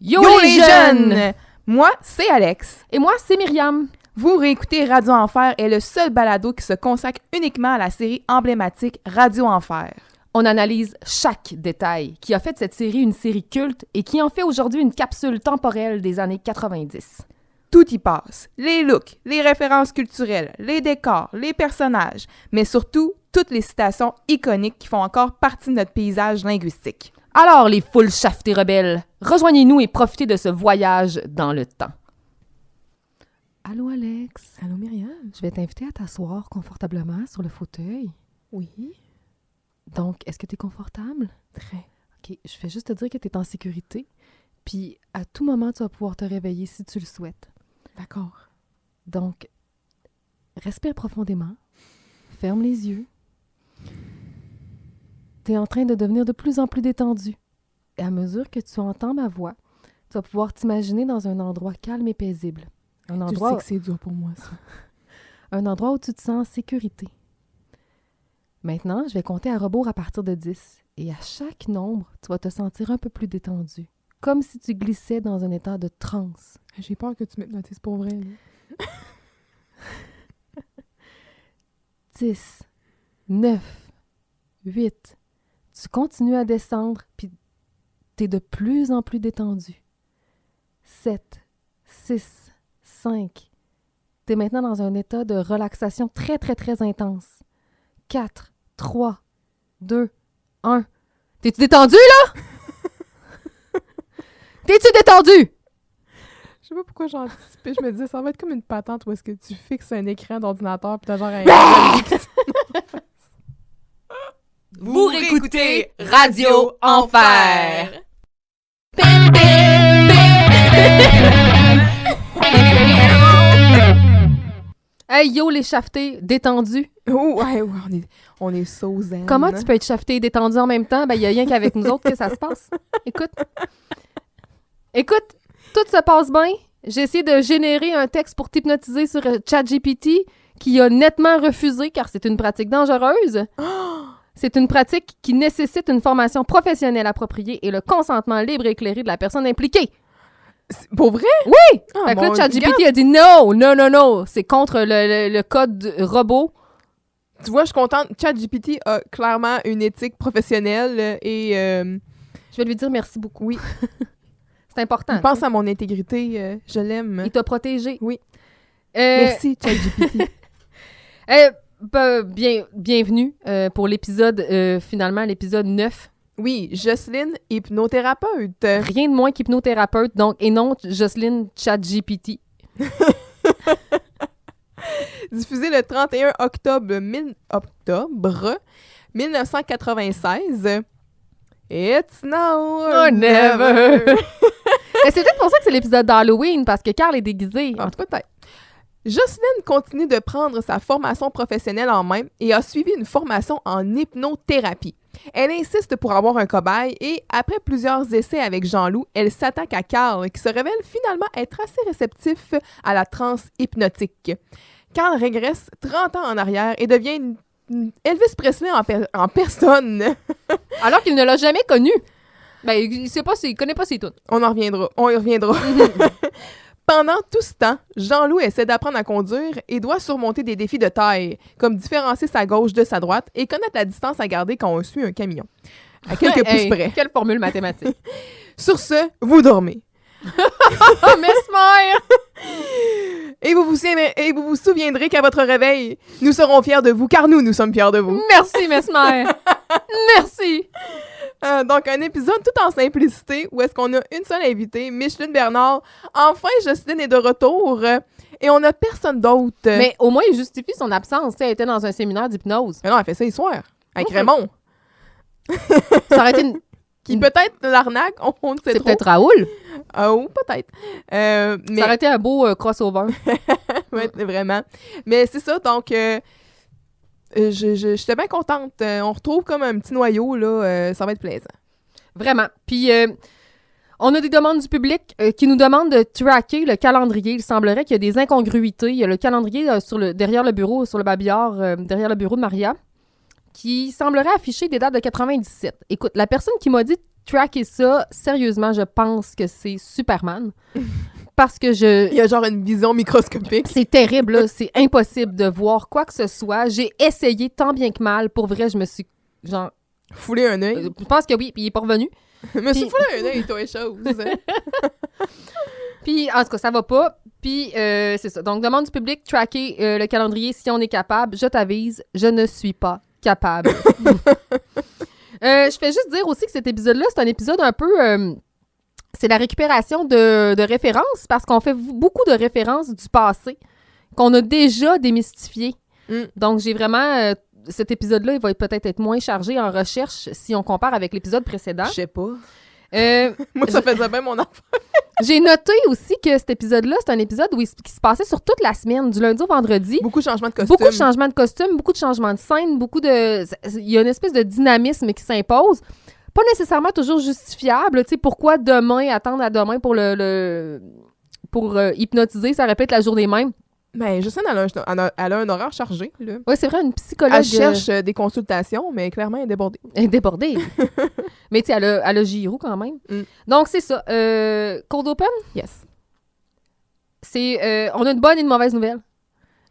Yo les jeunes! Moi, c'est Alex. Et moi, c'est Myriam. Vous réécoutez Radio Enfer est le seul balado qui se consacre uniquement à la série emblématique Radio Enfer. On analyse chaque détail qui a fait de cette série une série culte et qui en fait aujourd'hui une capsule temporelle des années 90. Tout y passe. Les looks, les références culturelles, les décors, les personnages, mais surtout toutes les citations iconiques qui font encore partie de notre paysage linguistique. Alors, les foules chaftées rebelles, rejoignez-nous et profitez de ce voyage dans le temps. Allô, Alex. Allô, Myriam? Je vais t'inviter à t'asseoir confortablement sur le fauteuil. Oui. Donc, est-ce que tu es confortable? Très. OK, je vais juste te dire que tu es en sécurité. Puis, à tout moment, tu vas pouvoir te réveiller si tu le souhaites. D'accord. Donc, respire profondément. Ferme les yeux. Tu es en train de devenir de plus en plus détendu. Et à mesure que tu entends ma voix, tu vas pouvoir t'imaginer dans un endroit calme et paisible. Un endroit, Tu sais que c'est dur pour moi, ça. un endroit où tu te sens en sécurité. Maintenant, je vais compter à rebours à partir de 10. Et à chaque nombre, tu vas te sentir un peu plus détendu. Comme si tu glissais dans un état de transe. J'ai peur que tu m'hypnotises pour vrai. 10, 9, 8. Tu continues à descendre, puis tu es de plus en plus détendu. 7, 6, 5. Tu es maintenant dans un état de relaxation très, très, très intense. 4, 3, 2, 1. T'es-tu détendu, là? T'es-tu détendu? Je sais pas pourquoi j'ai anticipé. Je me disais, ça va être comme une patente où est-ce que tu fixes un écran d'ordinateur pis t'as genre un... Vous réécoutez Radio Enfer. Hey, yo, les chafetés, détendus. Oh, ouais, on est so zen. Comment tu peux être chafeté et détendu en même temps? Ben, il n'y a rien qu'avec nous autres que ça se passe. Écoute, tout se passe bien. J'ai essayé de générer un texte pour t'hypnotiser sur ChatGPT qui a nettement refusé car c'est une pratique dangereuse. C'est une pratique qui nécessite une formation professionnelle appropriée et le consentement libre et éclairé de la personne impliquée. Pour vrai? Oui! Ah, Fait que là, mon ChatGPT a dit non, c'est contre le code robot. Tu vois, je suis contente. ChatGPT a clairement une éthique professionnelle et... Je vais lui dire merci beaucoup. Oui. C'est important. Je pense à mon intégrité. Je l'aime. Il t'a protégé. Oui. Merci, ChatGPT. Bienvenue pour l'épisode, finalement, l'épisode 9. Oui, Jocelyne, hypnothérapeute. Rien de moins qu'hypnothérapeute, donc, et non Jocelyne ChatGPT. Diffusé le 31 octobre 1996. It's now or never. Et c'est peut-être pour ça que c'est l'épisode d'Halloween, parce que Carl est déguisé. En tout cas, peut-être. Jocelyne continue de prendre sa formation professionnelle en main et a suivi une formation en hypnothérapie. Elle insiste pour avoir un cobaye et, après plusieurs essais avec Jean-Loup, elle s'attaque à Carl, qui se révèle finalement être assez réceptif à la transe hypnotique. Carl régresse 30 ans en arrière et devient une Elvis Presley en personne. Alors qu'il ne l'a jamais connu. Ben, il connaît pas ses tunes. On y reviendra. Pendant tout ce temps, Jean-Loup essaie d'apprendre à conduire et doit surmonter des défis de taille, comme différencier sa gauche de sa droite et connaître la distance à garder quand on suit un camion. À quelques pouces près. Quelle formule mathématique. Sur ce, vous dormez. Oh, Mesmer! Et vous vous souviendrez qu'à votre réveil, nous serons fiers de vous, car nous sommes fiers de vous. Merci, Mesmer! Merci! Donc, un épisode tout en simplicité où est-ce qu'on a une seule invitée, Micheline Bernard. Enfin, Jocelyne est de retour et on n'a personne d'autre. Mais au moins, il justifie son absence. Elle était dans un séminaire d'hypnose. Mais non, elle fait ça hier soir, avec Raymond. Ça aurait été une... Qui peut-être l'arnaque, on ne sait C'est trop. peut-être Raoul. Ou peut-être. Mais... Ça aurait été un beau crossover. Ouais, vraiment. Mais c'est ça, donc... J'étais bien contente. On retrouve comme un petit noyau, là. Ça va être plaisant. Vraiment. Puis, on a des demandes du public qui nous demandent de tracker le calendrier. Il semblerait qu'il y a des incongruités. Il y a le calendrier derrière le bureau, sur le babillard, derrière le bureau de Maria, qui semblerait afficher des dates de 97. Écoute, la personne qui m'a dit tracker ça, sérieusement, je pense que c'est Superman. Parce que Il y a genre une vision microscopique. c'est terrible, là. C'est impossible de voir quoi que ce soit. J'ai essayé tant bien que mal. Pour vrai, je me suis, genre... Fouler un œil. je pense que oui, puis il est pas revenu. Mais c'est puis- fouler un œil, toi, chose. Puis, en tout cas, ça va pas. Puis, c'est ça. Donc, demande du public, tracker le calendrier si on est capable. Je t'avise, je ne suis pas capable. Je fais juste dire aussi que cet épisode-là, c'est un épisode un peu... c'est la récupération de références parce qu'on fait beaucoup de références du passé qu'on a déjà démystifiées. Mm. Donc, j'ai vraiment... cet épisode-là, il va peut-être être moins chargé en recherche si on compare avec l'épisode précédent. Je sais pas. Euh, Moi, ça faisait bien mon enfant. j'ai noté aussi que cet épisode-là, c'est un épisode qui se passait sur toute la semaine, du lundi au vendredi. Beaucoup de changements de costume. Beaucoup de changements de costume, beaucoup de changements de scène, il y a une espèce de dynamisme qui s'impose. Pas nécessairement toujours justifiable. Tu sais, pourquoi demain, attendre à demain pour pour hypnotiser, ça répète la journée même. Mais Justine, elle a un horaire chargé. Là. Oui, c'est vrai, une psychologue... Elle cherche des consultations, mais clairement, elle est débordée. Elle est débordée. Mais tu sais, elle a Giroud quand même. Mm. Donc, c'est ça. Cold Open, Yes. on a une bonne et une mauvaise nouvelle.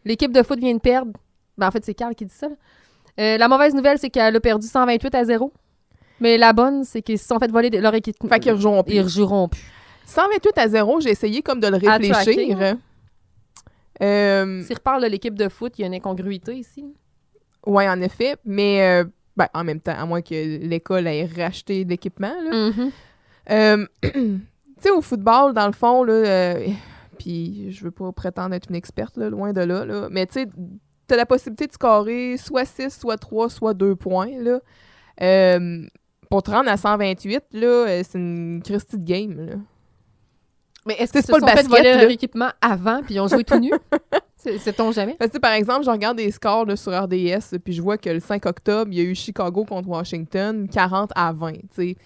L'équipe de foot vient de perdre. Ben, en fait, c'est Carl qui dit ça. Là. La mauvaise nouvelle, c'est qu'elle a perdu 128-0. Mais la bonne, c'est qu'ils se sont fait voler leur équipe. Fait qu'ils rejoueront plus. Ils rejoueront plus. 128-0, j'ai essayé comme de le À réfléchir. S'il reparle de l'équipe de foot, il y a une incongruité ici. Oui, en effet. Mais en même temps, à moins que l'école ait racheté de l'équipement. Là. Mm-hmm. Tu sais, au football, dans le fond, là, puis je veux pas prétendre être une experte, là, loin de là, mais tu sais, t'as la possibilité de scorer soit 6, soit 3, soit 2 points, là. Pour te rendre à 128, là, c'est une Christie de game, là. Mais est-ce que C'est se pas sont le fait basket, voler là. leur équipement avant puis ils ont joué tout nu? Sait-on jamais? Parce que, par exemple, je regarde des scores là, sur RDS, puis je vois que le 5 octobre, il y a eu Chicago contre Washington, 40-20, tu sais.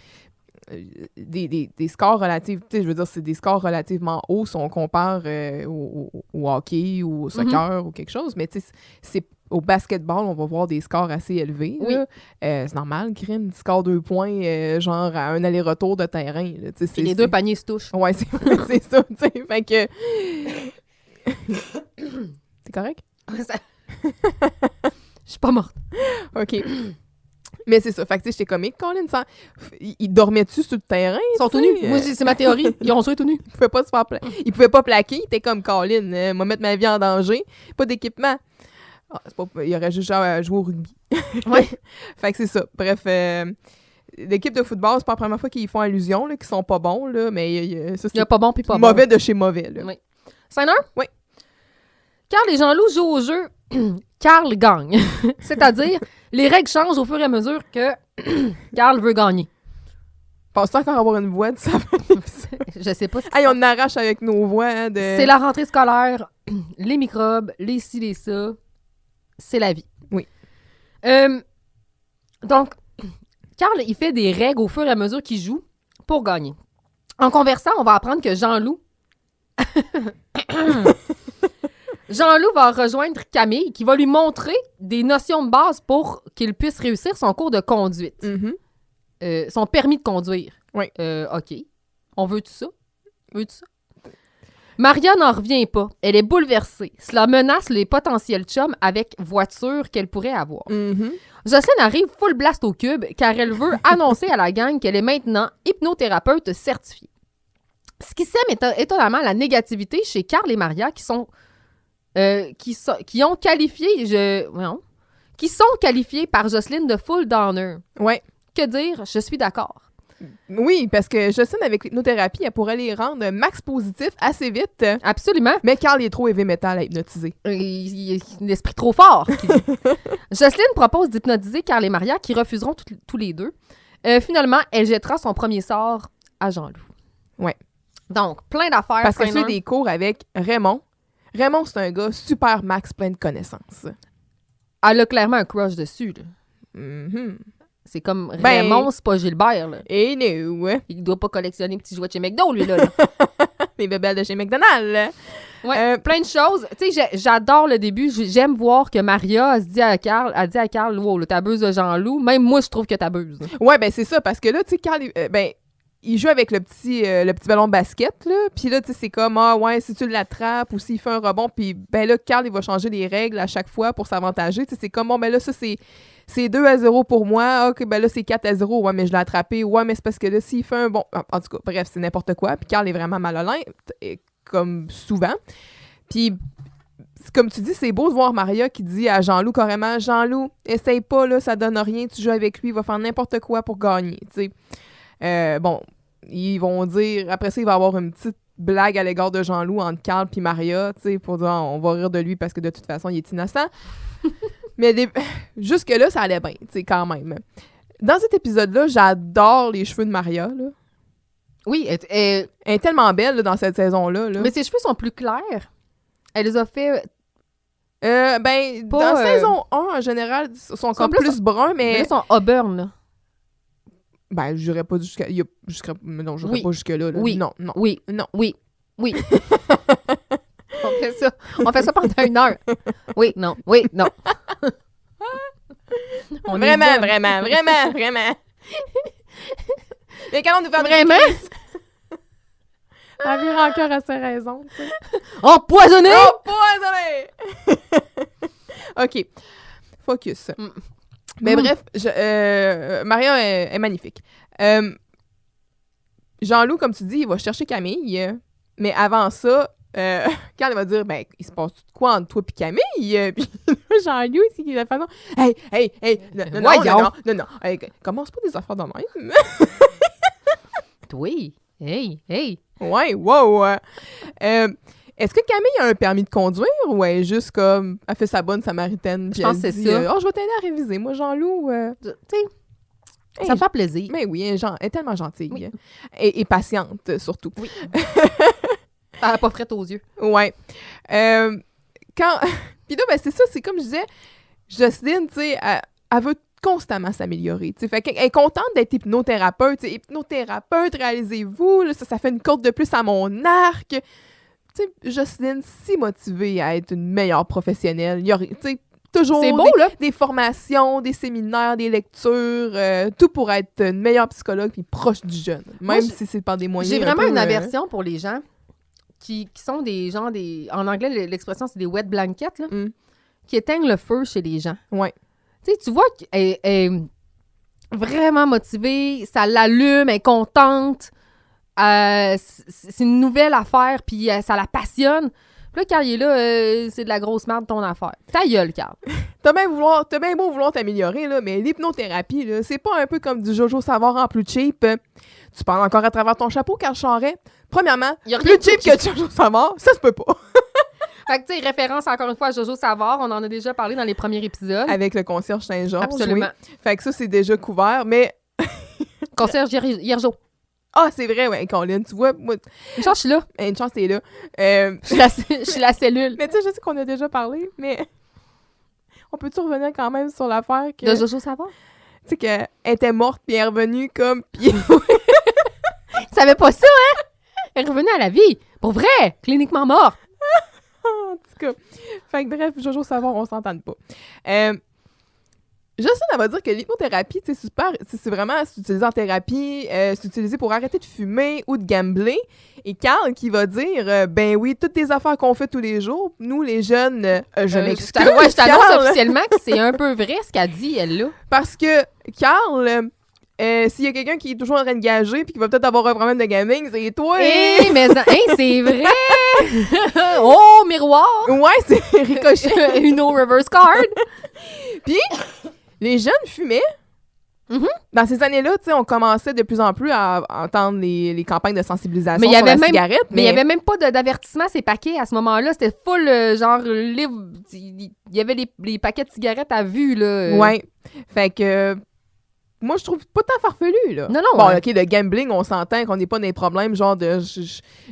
Des scores relatifs, tu sais, je veux dire, c'est des scores relativement hauts si on compare au hockey ou au soccer ou quelque chose, mais tu sais, c'est au basketball, on va voir des scores assez élevés. Oui. Là. C'est normal, crime, tu scores 2 points, genre à un aller-retour de terrain. Là, tu sais, Puis les deux paniers se touchent. Ouais, c'est ça, tu sais, fait que... T'es correct? Je suis pas morte. OK. Mais c'est ça. Fait que, tu sais, j'étais comique, Colin. Ils dormaient-tu sur le terrain? Ils sont tout tu sais? nus. Moi, c'est ma théorie. Ils ont joué tout nus. Ils pouvaient pas se faire ils pouvaient pas plaquer. Ils étaient comme Colin. Moi, mettre ma vie en danger. Pas d'équipement. Ah, il aurait juste joué au rugby. Ouais. Fait que c'est ça. Bref, l'équipe de football, c'est pas la première fois qu'ils font allusion, là, qu'ils sont pas bons, là, mais ça, Il y a c'est pas bon puis pas mauvais de chez mauvais. Là. Oui. 5-1? Oui. Carl et Jean-Loup jouent au jeu. Carl gagne. C'est-à-dire, les règles changent au fur et à mesure que Carl veut gagner. Penses-tu encore avoir une voix de ça? Je sais pas si Hey, on arrache avec nos voix. Hein, de... c'est la rentrée scolaire, les microbes, les ci, les ça. C'est la vie. Oui. Donc, Carl, il fait des règles au fur et à mesure qu'il joue pour gagner. En conversant, on va apprendre que Jean-Loup... Jean-Loup va rejoindre Camille, qui va lui montrer des notions de base pour qu'il puisse réussir son cours de conduite. Mhm. Son permis de conduire. Oui. OK. On veut tout ça? Veux-tu ça? Maria n'en revient pas. Elle est bouleversée. Cela menace les potentiels chums avec voiture qu'elle pourrait avoir. Mhm. Jocelyne arrive full blast au cube car elle veut annoncer à la gang qu'elle est maintenant hypnothérapeute certifiée. Ce qui sème étonnamment la négativité chez Carl et Maria qui sont qualifiés par Jocelyne de full downer. Ouais. Que dire? Je suis d'accord. Oui, parce que Jocelyne, avec l'hypnothérapie, elle pourrait les rendre max positifs assez vite. Absolument. Mais Carl est trop heavy metal à hypnotiser. Il y a un esprit trop fort. Jocelyne propose d'hypnotiser Carl et Maria qui refuseront tous les deux. Finalement, elle jettera son premier sort à Jean-Loup. Ouais. Donc, plein d'affaires. Parce que Saint-Nain. c'est des cours avec Raymond. Raymond, c'est un gars super max, plein de connaissances. Elle a clairement un crush dessus. Là. Mhm. C'est comme Ben- Raymond, c'est pas Gilbert. Là. Et nous, Il doit pas collectionner petits jouets de chez McDo, lui. Là. les bébelles de chez McDonald's. Ouais, plein de choses. Tu sais, j'adore le début. J'aime voir que Maria elle dit à Carl, wow, là, t'abuses de Jean-Loup. Même moi, je trouve que t'abuses. Ouais, ben c'est ça, parce que là, tu sais, Carl, il joue avec le petit ballon de basket, là. Puis là, tu sais, c'est comme, ah ouais, si tu l'attrapes ou s'il fait un rebond, puis ben là, Carl, il va changer les règles à chaque fois pour s'avantager. Tu sais, c'est comme, bon, ben là, ça, c'est 2-0 pour moi. OK, ben là, c'est 4-0. Ouais, mais je l'ai attrapé. Ouais, mais c'est parce que là, s'il fait un bon... En tout cas, bref, c'est n'importe quoi. Puis Carl est vraiment malhonnête, comme souvent. Puis, comme tu dis, c'est beau de voir Maria qui dit à Jean-Loup carrément, « Jean-Loup, essaye pas, là, ça donne rien. Tu joues avec lui, il va faire n'importe quoi pour gagner. » Tu sais. Bon, ils vont dire... Après ça, il va y avoir une petite blague à l'égard de Jean-Loup entre Carl puis Maria, tu sais, pour dire, on va rire de lui parce que de toute façon, il est innocent. Mais jusque-là, ça allait bien, tu sais, quand même. Dans cet épisode-là, j'adore les cheveux de Maria, là. Oui, Elle est tellement belle, là, dans cette saison-là. Là. Mais ses cheveux sont plus clairs. Elle les a fait... Dans saison 1, en général, ils sont comme plus bruns, mais... Mais là, ils sont auburn, là. Ben, j'irais pas jusqu'à... Non, j'irais pas jusque-là. Là. Oui. Non. Oui. On fait ça pendant 1 heure. Oui, non. Vraiment. Mais quand on nous fait vraiment? Elle vire encore à ses raisons, tu sais. Empoisonné! OK. Focus. Mais bref, Maria est magnifique. Jean-Loup, comme tu dis, il va chercher Camille. Mais avant ça, Carl va dire, ben, il se passe tout de quoi entre toi et Camille? Puis Jean-Loup, c'est qu'il a façon. Hey, non. Hey, commence pas des affaires de même. Oui. Hey. Ouais, wow. Est-ce que Camille a un permis de conduire ou elle est juste comme, elle fait sa bonne samaritaine? Je pense que c'est ça. Je vais t'aider à réviser. Moi, Jean-Loup, tu sais, ça me fait plaisir. Mais oui, elle est tellement gentille. Oui. Et patiente, surtout. Oui. Elle n'a pas frette aux yeux. Ouais. Puis là, ben, c'est ça, c'est comme je disais, Jocelyne, tu sais, elle veut constamment s'améliorer. Fait qu'elle est contente d'être hypnothérapeute. Hypnothérapeute, réalisez-vous, là, ça fait une corde de plus à mon arc. Tu sais, Jocelyne, si motivée à être une meilleure professionnelle. Il y aurait, tu sais, toujours c'est beau, là. Des formations, des séminaires, des lectures, tout pour être une meilleure psychologue puis proche du jeune. Même si c'est par des moyens. J'ai vraiment une aversion pour les gens qui sont des gens, en anglais, l'expression, c'est des wet blankets, là, qui éteignent le feu chez les gens. Ouais. Tu sais, tu vois qu'elle est vraiment motivée, ça l'allume, elle est contente, c'est une nouvelle affaire, puis ça la passionne. Puis là, Carl, il est là, c'est de la grosse merde ton affaire. Ta gueule, Carl. T'as bien beau vouloir t'améliorer, là, mais l'hypnothérapie, là, c'est pas un peu comme du Jojo Savard en plus cheap. Tu parles encore à travers ton chapeau, Carl Charret. Premièrement, plus cheap que Jojo Savard, ça se peut pas. Fait que, tu sais, référence encore une fois à Jojo Savard, on en a déjà parlé dans les premiers épisodes. Avec le concierge Saint-Georges. Absolument. Oui. Fait que ça, c'est déjà couvert, mais... Concierge Hiergeau. Ah, c'est vrai, ouais, Colin, tu vois, moi... Une chance, je suis là. Une chance, t'es là. Je suis la cellule. Mais tu sais, je sais qu'on a déjà parlé, mais... On peut-tu revenir quand même sur l'affaire que... De Jojo Savard? Tu sais qu'elle était morte, puis elle est revenue comme... Puis... Tu savais pas ça, hein? Elle est revenue à la vie. Pour vrai! Cliniquement morte. En tout cas. Fait que bref, Jojo Savard, on s'entend pas. Jocelyne, elle va dire que l'hypnothérapie, c'est super, c'est vraiment utilisé en thérapie, c'est utilisé pour arrêter de fumer ou de gambler. Et Carl qui va dire, ben oui, toutes les affaires qu'on fait tous les jours, nous les jeunes, je m'excuse. Ouais, je t'annonce officiellement que c'est un peu vrai ce qu'elle dit, elle là. Parce que Carl, s'il y a quelqu'un qui est toujours en train de gager puis qui va peut-être avoir un problème de gaming, c'est toi. Mais c'est vrai. Oh, miroir. Ouais, c'est ricochet. Une reverse card. Puis les jeunes fumaient. Mm-hmm. Dans ces années-là, tu sais, on commençait de plus en plus à entendre les campagnes de sensibilisation sur la cigarette. Mais il n'y avait même pas d'avertissement ces paquets à ce moment-là. C'était full, genre, livre. Il y avait les paquets de cigarettes à vue, là. Ouais. Fait que... Moi, je trouve pas tant farfelu, là. Non. Bon, OK, le gambling, on s'entend qu'on n'est pas dans des problèmes, genre de...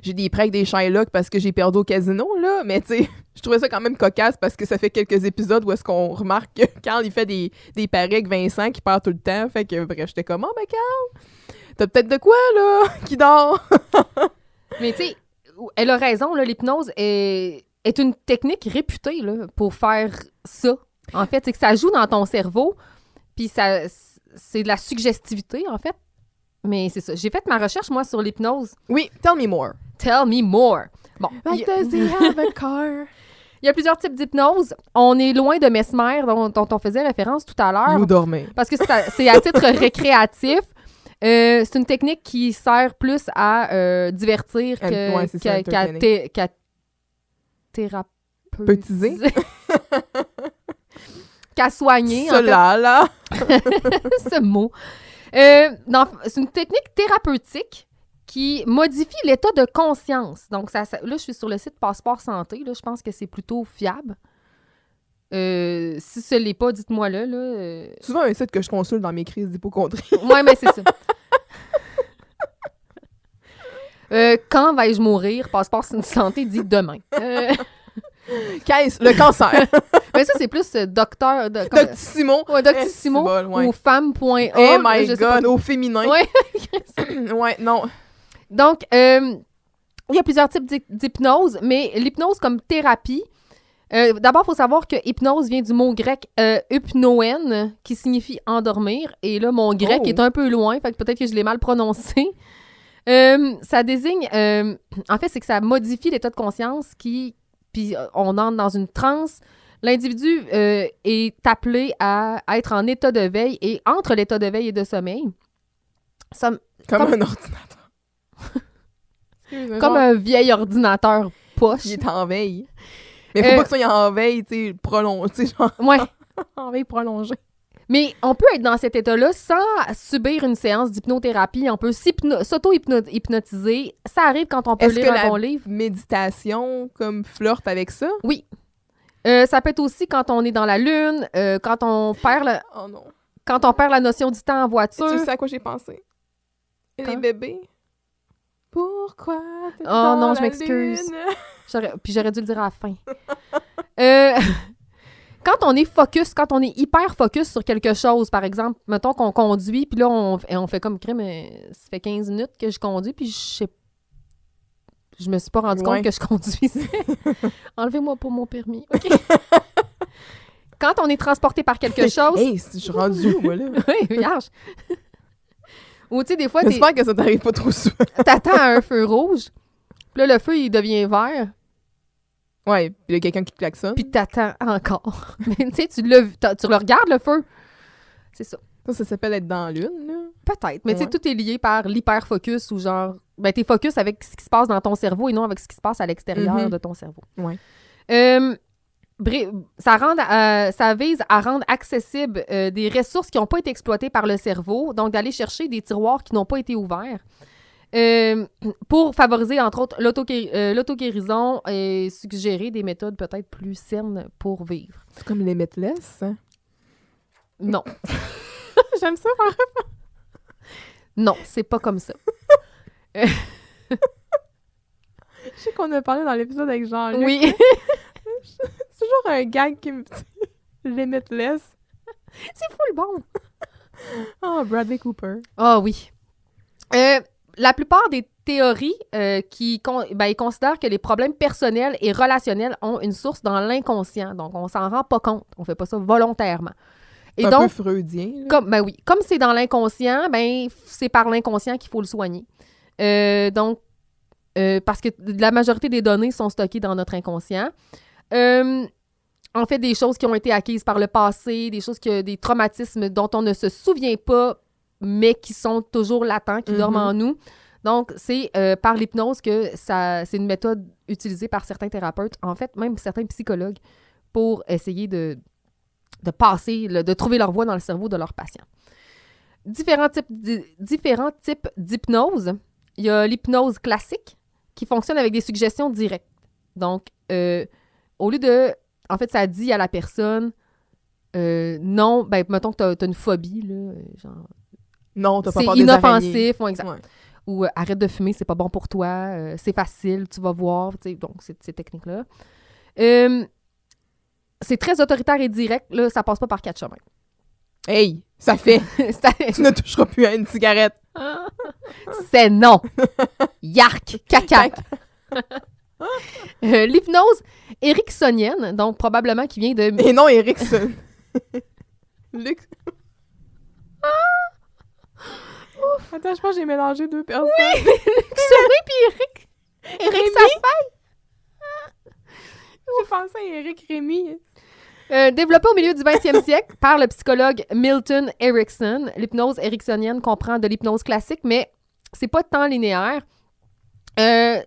J'ai des prêts avec des Shylock parce que j'ai perdu au casino, là. Mais, tu sais, je trouvais ça quand même cocasse parce que ça fait quelques épisodes où est-ce qu'on remarque que Carl, il fait des paris avec Vincent qui perd tout le temps. Fait que, bref, j'étais comme, oh, ben, Carl, t'as peut-être de quoi, là, qui dort. Mais, tu sais, elle a raison, là, l'hypnose est une technique réputée là, pour faire ça. En fait, c'est que ça joue dans ton cerveau, puis c'est de la suggestivité, en fait. Mais c'est ça. J'ai fait ma recherche, moi, sur l'hypnose. Oui, tell me more. Tell me more. Bon. Like does he have a car? Il y a plusieurs types d'hypnose. On est loin de Mesmer, dont on faisait référence tout à l'heure. Vous dormez. Parce que c'est à titre récréatif. C'est une technique qui sert plus à divertir qu'à thérapeutiser. Qu'à soigner. Cela, là. Ce mot. C'est une technique thérapeutique qui modifie l'état de conscience. Donc, là, je suis sur le site Passeport Santé. Là, je pense que c'est plutôt fiable. Si ce l'est pas, dites-moi là. Souvent un site que je consulte dans mes crises d'hypocondrie. Oui, mais c'est ça. Quand vais-je mourir? Passeport Santé dit demain. Qu'est-ce? Le cancer. Mais ça, c'est plus docteur... Doctissimo. Ouais, Doctissimo ou femme.a. Oh my God, au féminin. Ouais. Ouais, non. Donc, il y a plusieurs types d'hypnose, mais l'hypnose comme thérapie, d'abord, il faut savoir que hypnose vient du mot grec hypnoen, qui signifie endormir. Et là, mon grec est un peu loin, fait que peut-être que je l'ai mal prononcé. Ça désigne... en fait, c'est que ça modifie l'état de conscience puis on entre dans une transe. L'individu est appelé à être en état de veille et entre l'état de veille et de sommeil. Comme un ordinateur. Comme un vieil ordinateur poche. Il est en veille. Mais faut pas que ça soit en veille, tu sais, prolongé, genre. Ouais. En veille prolongée. Mais on peut être dans cet état-là sans subir une séance d'hypnothérapie. On peut s'auto-hypnotiser. Ça arrive quand on peut lire un bon livre. Méditation, comme flirte avec ça? Oui. Ça peut être aussi quand on est dans la lune, quand on perd quand on perd la notion du temps en voiture. Tu sais à quoi j'ai pensé? Les bébés. Pourquoi? Oh non, je m'excuse. Puis j'aurais dû le dire à la fin. Quand on est focus, quand on est hyper focus sur quelque chose, par exemple, mettons qu'on conduit, puis là, on fait comme crème, ça fait 15 minutes que je conduis, puis je me suis pas rendu compte que je conduisais. Enlevez-moi pour mon permis. OK. Quand on est transporté par quelque chose... Hey, je suis rendue où, moi, là? Oui, vierge. Ou tu sais, des fois, j'espère que ça t'arrive pas trop souvent. T'attends à un feu rouge, puis là, le feu, il devient vert. Ouais, puis il y a quelqu'un qui te klaxonne. Puis t'attends encore. Mais tu sais, tu le regardes, le feu. C'est ça. Ça s'appelle être dans la lune, là. Peut-être. Mais tu sais, tout est lié par l'hyper-focus ou genre... Ben, t'es focus avec ce qui se passe dans ton cerveau et non avec ce qui se passe à l'extérieur de ton cerveau. Ouais. Ça vise à rendre accessibles des ressources qui n'ont pas été exploitées par le cerveau, donc d'aller chercher des tiroirs qui n'ont pas été ouverts. Pour favoriser, entre autres, l'auto-guérison et suggérer des méthodes peut-être plus saines pour vivre. C'est comme les Limitless, hein? Non. J'aime ça, par exemple. Non, c'est pas comme ça. Je sais qu'on a parlé dans l'épisode avec Jean-Luc. Oui. C'est toujours un gag qui me dit Limitless. C'est full bon. Oh, Bradley Cooper. Ah oui. La plupart des théories ils considèrent que les problèmes personnels et relationnels ont une source dans l'inconscient. Donc, on s'en rend pas compte. On fait pas ça volontairement. Et un donc, peu freudien. Comme c'est dans l'inconscient, c'est par l'inconscient qu'il faut le soigner. Parce que la majorité des données sont stockées dans notre inconscient. En fait, des choses qui ont été acquises par le passé, des traumatismes dont on ne se souvient pas, mais qui sont toujours latents, qui dorment en nous. Donc, c'est par l'hypnose que c'est une méthode utilisée par certains thérapeutes, en fait, même certains psychologues, pour essayer de trouver leur voie dans le cerveau de leurs patients. Différents types d'hypnose. Il y a l'hypnose classique, qui fonctionne avec des suggestions directes. Donc, au lieu de... En fait, ça dit à la personne, non, mettons que t'as une phobie, là, genre... Non, t'as pas peur des araignées. C'est inoffensif, ouais. Ou arrête de fumer, c'est pas bon pour toi, c'est facile, tu vas voir, tu sais, donc ces techniques-là. C'est très autoritaire et direct, là, ça passe pas par 4 chemins. Hey, ça fait! Tu ne toucheras plus à une cigarette! C'est non! Yark! Caca! L'hypnose ericksonienne, donc probablement qui vient de... Et non Erickson. Luc... Attends, je pense que j'ai mélangé deux personnes. Oui, Luc puis Eric Safaï. J'ai pensé à Éric Rémy. Développé au milieu du 20e siècle par le psychologue Milton Erickson, l'hypnose ericksonienne comprend de l'hypnose classique, mais c'est pas tant linéaire. Il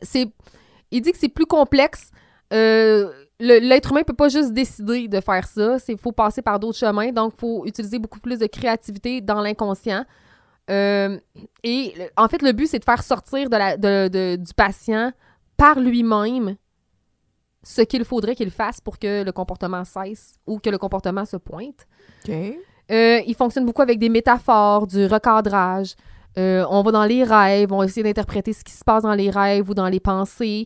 dit que c'est plus complexe. L'être humain peut pas juste décider de faire ça. Il faut passer par d'autres chemins, donc il faut utiliser beaucoup plus de créativité dans l'inconscient. En fait, le but, c'est de faire sortir du patient par lui-même ce qu'il faudrait qu'il fasse pour que le comportement cesse ou que le comportement se pointe. OK. Il fonctionne beaucoup avec des métaphores, du recadrage. On va dans les rêves, on va essayer d'interpréter ce qui se passe dans les rêves ou dans les pensées.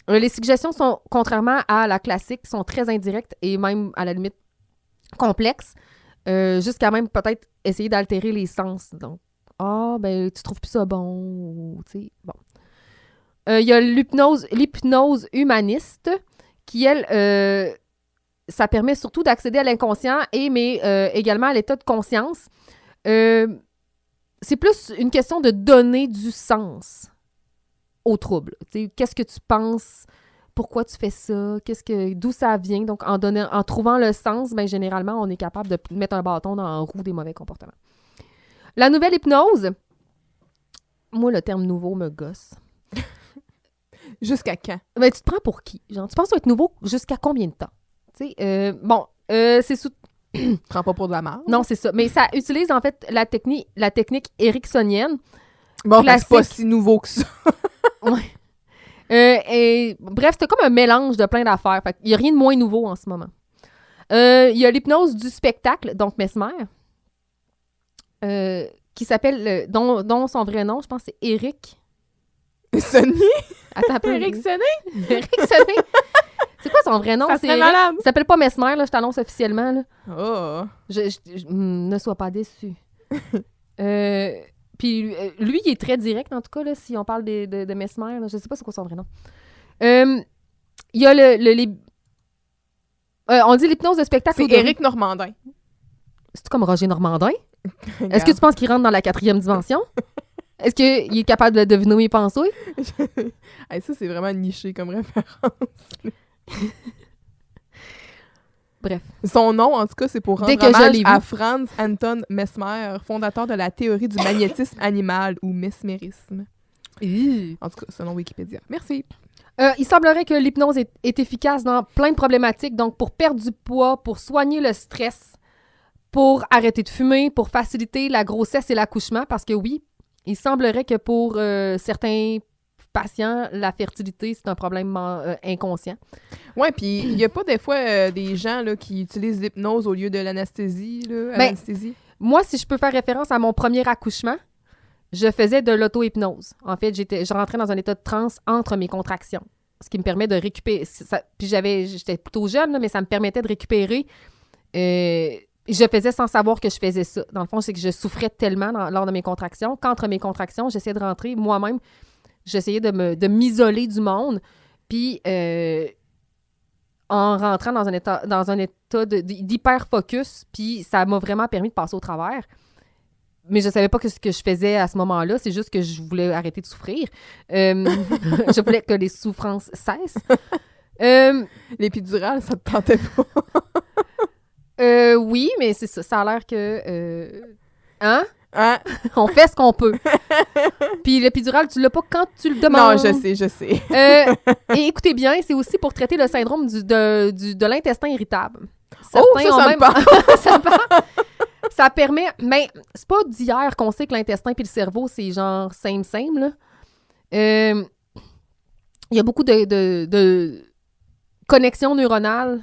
Les suggestions sont, contrairement à la classique, sont très indirectes et même, à la limite, complexes, jusqu'à même peut-être essayer d'altérer les sens. Donc, tu trouves plus ça bon, ou, tu sais, bon. Il y a l'hypnose humaniste, qui, elle, ça permet surtout d'accéder à l'inconscient, mais également à l'état de conscience. C'est plus une question de donner du sens au trouble. T'sais, qu'est-ce que tu penses? Pourquoi tu fais ça? D'où ça vient? Donc, en trouvant le sens, ben, généralement, on est capable de mettre un bâton dans la roue des mauvais comportements. La nouvelle hypnose, moi, le terme nouveau me gosse. Jusqu'à quand? Ben, tu te prends pour qui? Genre, tu penses être nouveau jusqu'à combien de temps? C'est sous... Prends pas pour de la merde. Non, c'est ça. Mais ça utilise, en fait, la technique ericksonienne. Bon, c'est pas si nouveau que ça. Ouais. Bref, c'était comme un mélange de plein d'affaires. Il n'y a rien de moins nouveau en ce moment. Il y a l'hypnose du spectacle, donc Mesmer, qui s'appelle, dont son vrai nom, je pense, c'est Eric. Sonny? Attends un peu. Eric Sonny? Eric Sonny. C'est quoi son vrai nom? Ça C'est serait Eric. malade. Il s'appelle pas Mesmer, là, je t'annonce officiellement. Là. Oh. Ne sois pas déçu. Puis lui, il est très direct, en tout cas, là, si on parle de Mesmer. Là, je sais pas c'est quoi son vrai nom. Il y a on dit l'hypnose de spectacle. C'est Éric Normandin. C'est comme Roger Normandin? Est-ce que tu penses qu'il rentre dans la 4e dimension? Est-ce qu'il est capable de deviner mes pensées? Hey, ça, c'est vraiment niché comme référence. Bref. Son nom, en tout cas, c'est pour rendre Dès que hommage je l'ai à vu. Franz Anton Mesmer, fondateur de la théorie du magnétisme animal ou mesmérisme. En tout cas, selon Wikipédia. Merci. Il semblerait que l'hypnose est efficace dans plein de problématiques, donc pour perdre du poids, pour soigner le stress, pour arrêter de fumer, pour faciliter la grossesse et l'accouchement, parce que oui, il semblerait que pour certains patients, la fertilité, c'est un problème inconscient. Ouais, puis il y a pas des fois des gens là, qui utilisent l'hypnose au lieu de l'anesthésie, là, l'anesthésie? Moi, si je peux faire référence à mon premier accouchement, je faisais de l'auto-hypnose. En fait, je rentrais dans un état de transe entre mes contractions, ce qui me permet de récupérer. Puis j'étais plutôt jeune, là, mais ça me permettait de récupérer. Je faisais sans savoir que je faisais ça. Dans le fond, c'est que je souffrais tellement lors de mes contractions qu'entre mes contractions, j'essayais de rentrer moi-même. J'essayais de m'isoler du monde. Puis, en rentrant dans un état d'hyper-focus, puis ça m'a vraiment permis de passer au travers. Mais je savais pas ce que je faisais à ce moment-là. C'est juste que je voulais arrêter de souffrir. Je voulais que les souffrances cessent. L'épidurale, ça te tentait pas? Oui, mais c'est ça. Ça a l'air que... Hein? On fait ce qu'on peut. Puis l'épidurale, tu l'as pas quand tu le demandes. Non, je sais. Et écoutez bien, c'est aussi pour traiter le syndrome de l'intestin irritable. Certains ça me parle. Ça me parle. Ça permet... Mais c'est pas d'hier qu'on sait que l'intestin puis le cerveau, c'est genre same, là. Il y a beaucoup de connexions neuronales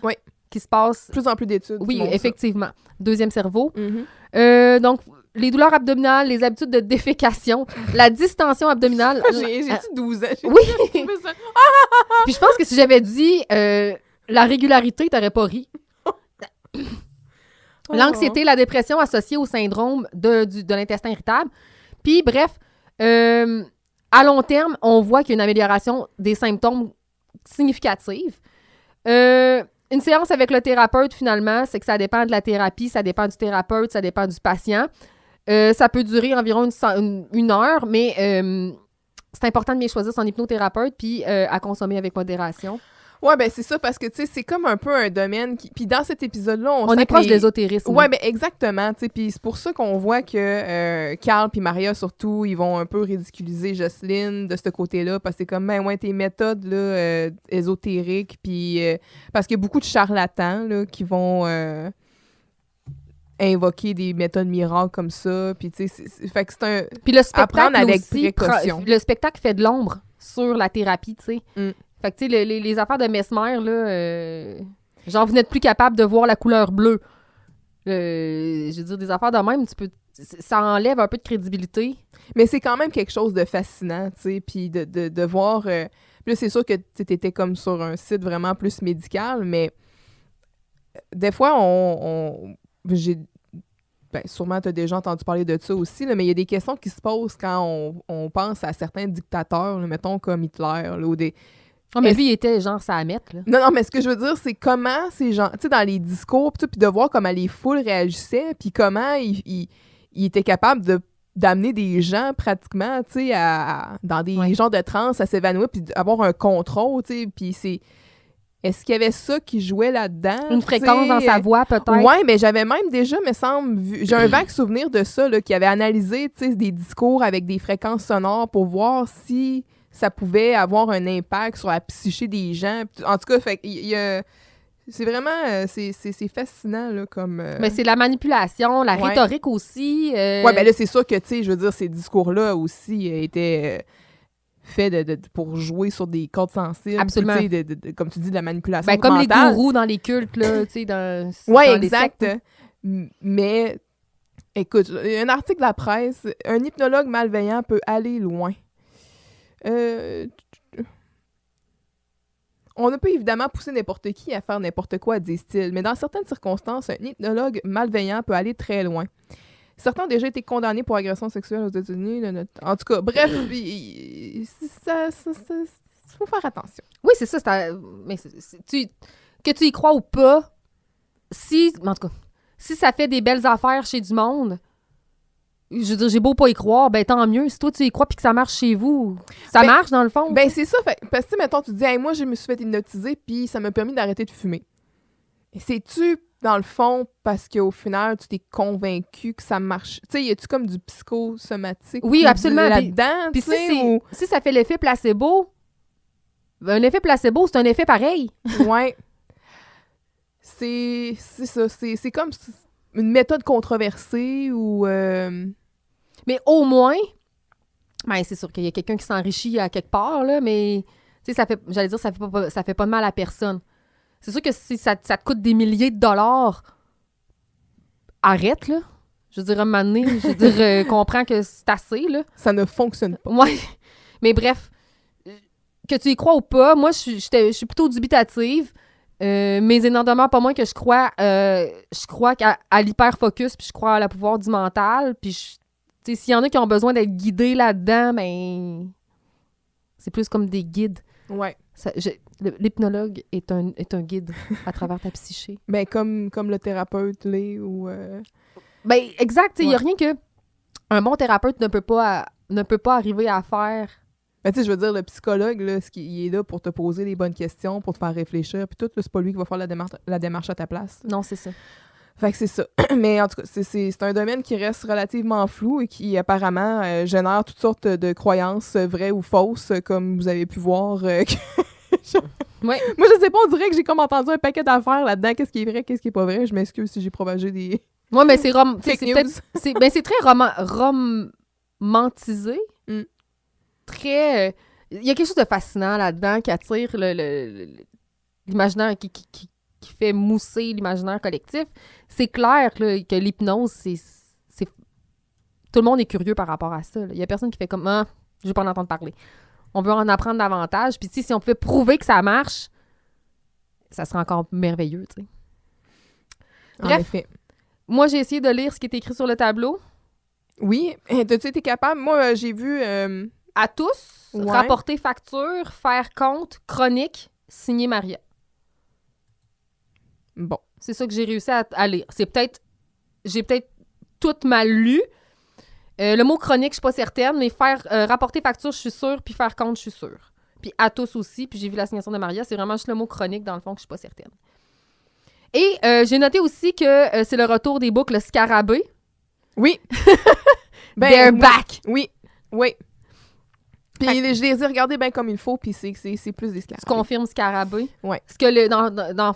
qui se passent. De plus en plus d'études. Oui, effectivement. Deuxième cerveau. Mm-hmm. Donc, les douleurs abdominales, les habitudes de défécation, la distension abdominale. J'ai-tu 12 ans? Oui! Puis je pense que si j'avais dit la régularité, t'aurais pas ri. L'anxiété, la dépression associée au syndrome de l'intestin irritable. Puis, bref, à long terme, on voit qu'il y a une amélioration des symptômes significative. Une séance avec le thérapeute, finalement, c'est que ça dépend de la thérapie, ça dépend du thérapeute, ça dépend du patient. Ça peut durer environ une heure, mais c'est important de bien choisir son hypnothérapeute puis à consommer avec modération. Ouais, ben c'est ça, parce que, tu sais, c'est comme un peu un domaine qui... Puis dans cet épisode-là, on sait est proche que de l'ésotérisme. Ouais, ben exactement, tu sais, puis c'est pour ça qu'on voit que Carl puis Maria, surtout, ils vont un peu ridiculiser Jocelyne de ce côté-là, parce que c'est comme, ben ouais, tes méthodes, là, ésotériques, puis... parce qu'il y a beaucoup de charlatans, là, qui vont... invoquer des méthodes miracles comme ça, puis tu sais, fait que c'est un... Puis le spectacle apprendre avec aussi, précaution. le spectacle fait de l'ombre sur la thérapie, tu sais. Mm. Fait que tu sais, les affaires de Mesmer, là, genre, vous n'êtes plus capable de voir la couleur bleue. Je veux dire, des affaires de même, ça enlève un peu de crédibilité. Mais c'est quand même quelque chose de fascinant, tu sais, puis de voir... puis là, c'est sûr que tu étais comme sur un site vraiment plus médical, mais des fois, sûrement, tu as déjà entendu parler de ça aussi, là, mais il y a des questions qui se posent quand on pense à certains dictateurs, là, mettons comme Hitler, là, ou des... Oh, mais lui, il était genre ça à mettre, là. Non, mais ce que je veux dire, c'est comment ces gens, tu sais, dans les discours, puis de voir comment les foules réagissaient, puis comment ils étaient capables d'amener des gens pratiquement, tu sais, dans des genres de transe à s'évanouir, puis d'avoir un contrôle, tu sais, puis c'est... Est-ce qu'il y avait ça qui jouait là-dedans? Une fréquence dans sa voix, peut-être? Ouais, mais j'avais même déjà, me semble, j'ai un vague souvenir de ça, là, qui avait analysé, tu sais, des discours avec des fréquences sonores pour voir si ça pouvait avoir un impact sur la psyché des gens. En tout cas, fait, c'est vraiment... c'est fascinant, là, comme... Mais c'est la manipulation, la rhétorique aussi. Ouais, ben là, c'est sûr que, tu sais, je veux dire, ces discours-là aussi étaient... fait pour jouer sur des cordes sensibles. Absolument. Comme tu dis, de la manipulation ben, comme mentale. les gourous dans les cultes, là, tu sais, dans exact. Mais, écoute, un article de la presse, un hypnologue malveillant peut aller loin. On ne peut évidemment pousser n'importe qui à faire n'importe quoi, disent-ils, mais dans certaines circonstances, un hypnologue malveillant peut aller très loin. Certains ont déjà été condamnés pour agression sexuelle aux États-Unis. En tout cas, bref, il faut faire attention. Oui, c'est ça. Mais que tu y crois ou pas, en tout cas, si ça fait des belles affaires chez du monde, je veux dire, j'ai beau pas y croire, ben tant mieux. Si toi, tu y crois puis que ça marche chez vous, ça marche dans le fond. Ben c'est ça. Parce que, mettons, tu te dis, hey, moi, je me suis fait hypnotiser puis ça m'a permis d'arrêter de fumer. Et c'est-tu... dans le fond, parce qu'au final, tu t'es convaincu que ça marche. Tu sais, y a-tu comme du psychosomatique? Oui, absolument. Là-dedans, puis si ça fait l'effet placebo, un effet placebo, c'est un effet pareil. Ouais. C'est ça. C'est comme une méthode controversée ou... Mais au moins, ben, c'est sûr qu'il y a quelqu'un qui s'enrichit à quelque part, là, mais tu sais, ça fait pas de mal à personne. C'est sûr que si ça te coûte des milliers de dollars, arrête, là. Je veux dire, à un moment donné, comprends que c'est assez, là. Ça ne fonctionne pas. Ouais. Mais bref, que tu y crois ou pas, moi, je suis plutôt dubitative. Mais il n'en demeure pas moins que je crois à l'hyper-focus, puis je crois à la pouvoir du mental. Puis, s'il y en a qui ont besoin d'être guidés là-dedans, ben c'est plus comme des guides. Ouais. L'hypnologue est un guide à travers ta psyché. Ben, comme le thérapeute l'est ou... Ben, exact. Il n'y a rien que un bon thérapeute ne peut pas arriver à faire. Ben, tu sais, je veux dire, le psychologue, là, il est là pour te poser les bonnes questions, pour te faire réfléchir, puis tout, là, c'est pas lui qui va faire la démarche à ta place. Non, c'est ça. Fait que c'est ça. Mais en tout cas, c'est un domaine qui reste relativement flou et qui apparemment génère toutes sortes de croyances vraies ou fausses, comme vous avez pu voir. Ouais. Moi, je sais pas, on dirait que j'ai comme entendu un paquet d'affaires là-dedans. Qu'est-ce qui est vrai, qu'est-ce qui est pas vrai. Je m'excuse si j'ai propagé des... Ouais, mais c'est c'est très romantisé. Mm. Très... Il y a quelque chose de fascinant là-dedans qui attire l'imaginaire, qui fait mousser l'imaginaire collectif. C'est clair là, que l'hypnose, c'est... Tout le monde est curieux par rapport à ça. Il y a personne qui fait comme « Ah, je veux pas en entendre parler ». On veut en apprendre davantage. Puis si on pouvait prouver que ça marche, ça serait encore merveilleux, tu sais. Bref, en effet. Moi, j'ai essayé de lire ce qui est écrit sur le tableau. Oui. T'as-tu été capable? Moi, j'ai vu... à tous, Ouais. rapporter facture, faire compte, chronique, signer Maria. Bon. C'est ça que j'ai réussi à lire. J'ai peut-être tout mal lu. Le mot chronique, je suis pas certaine, mais faire rapporter facture, je suis sûre, puis faire compte, je suis sûre. Puis à tous aussi, puis j'ai vu l'assignation de Maria, c'est vraiment juste le mot chronique, dans le fond, que je suis pas certaine. Et j'ai noté aussi que c'est le retour des boucles scarabées. Oui. They're oui. back! Oui. Puis je les ai regardés bien comme il faut, puis c'est plus des Tu scarabées. confirmes scarabée? Ouais. Parce que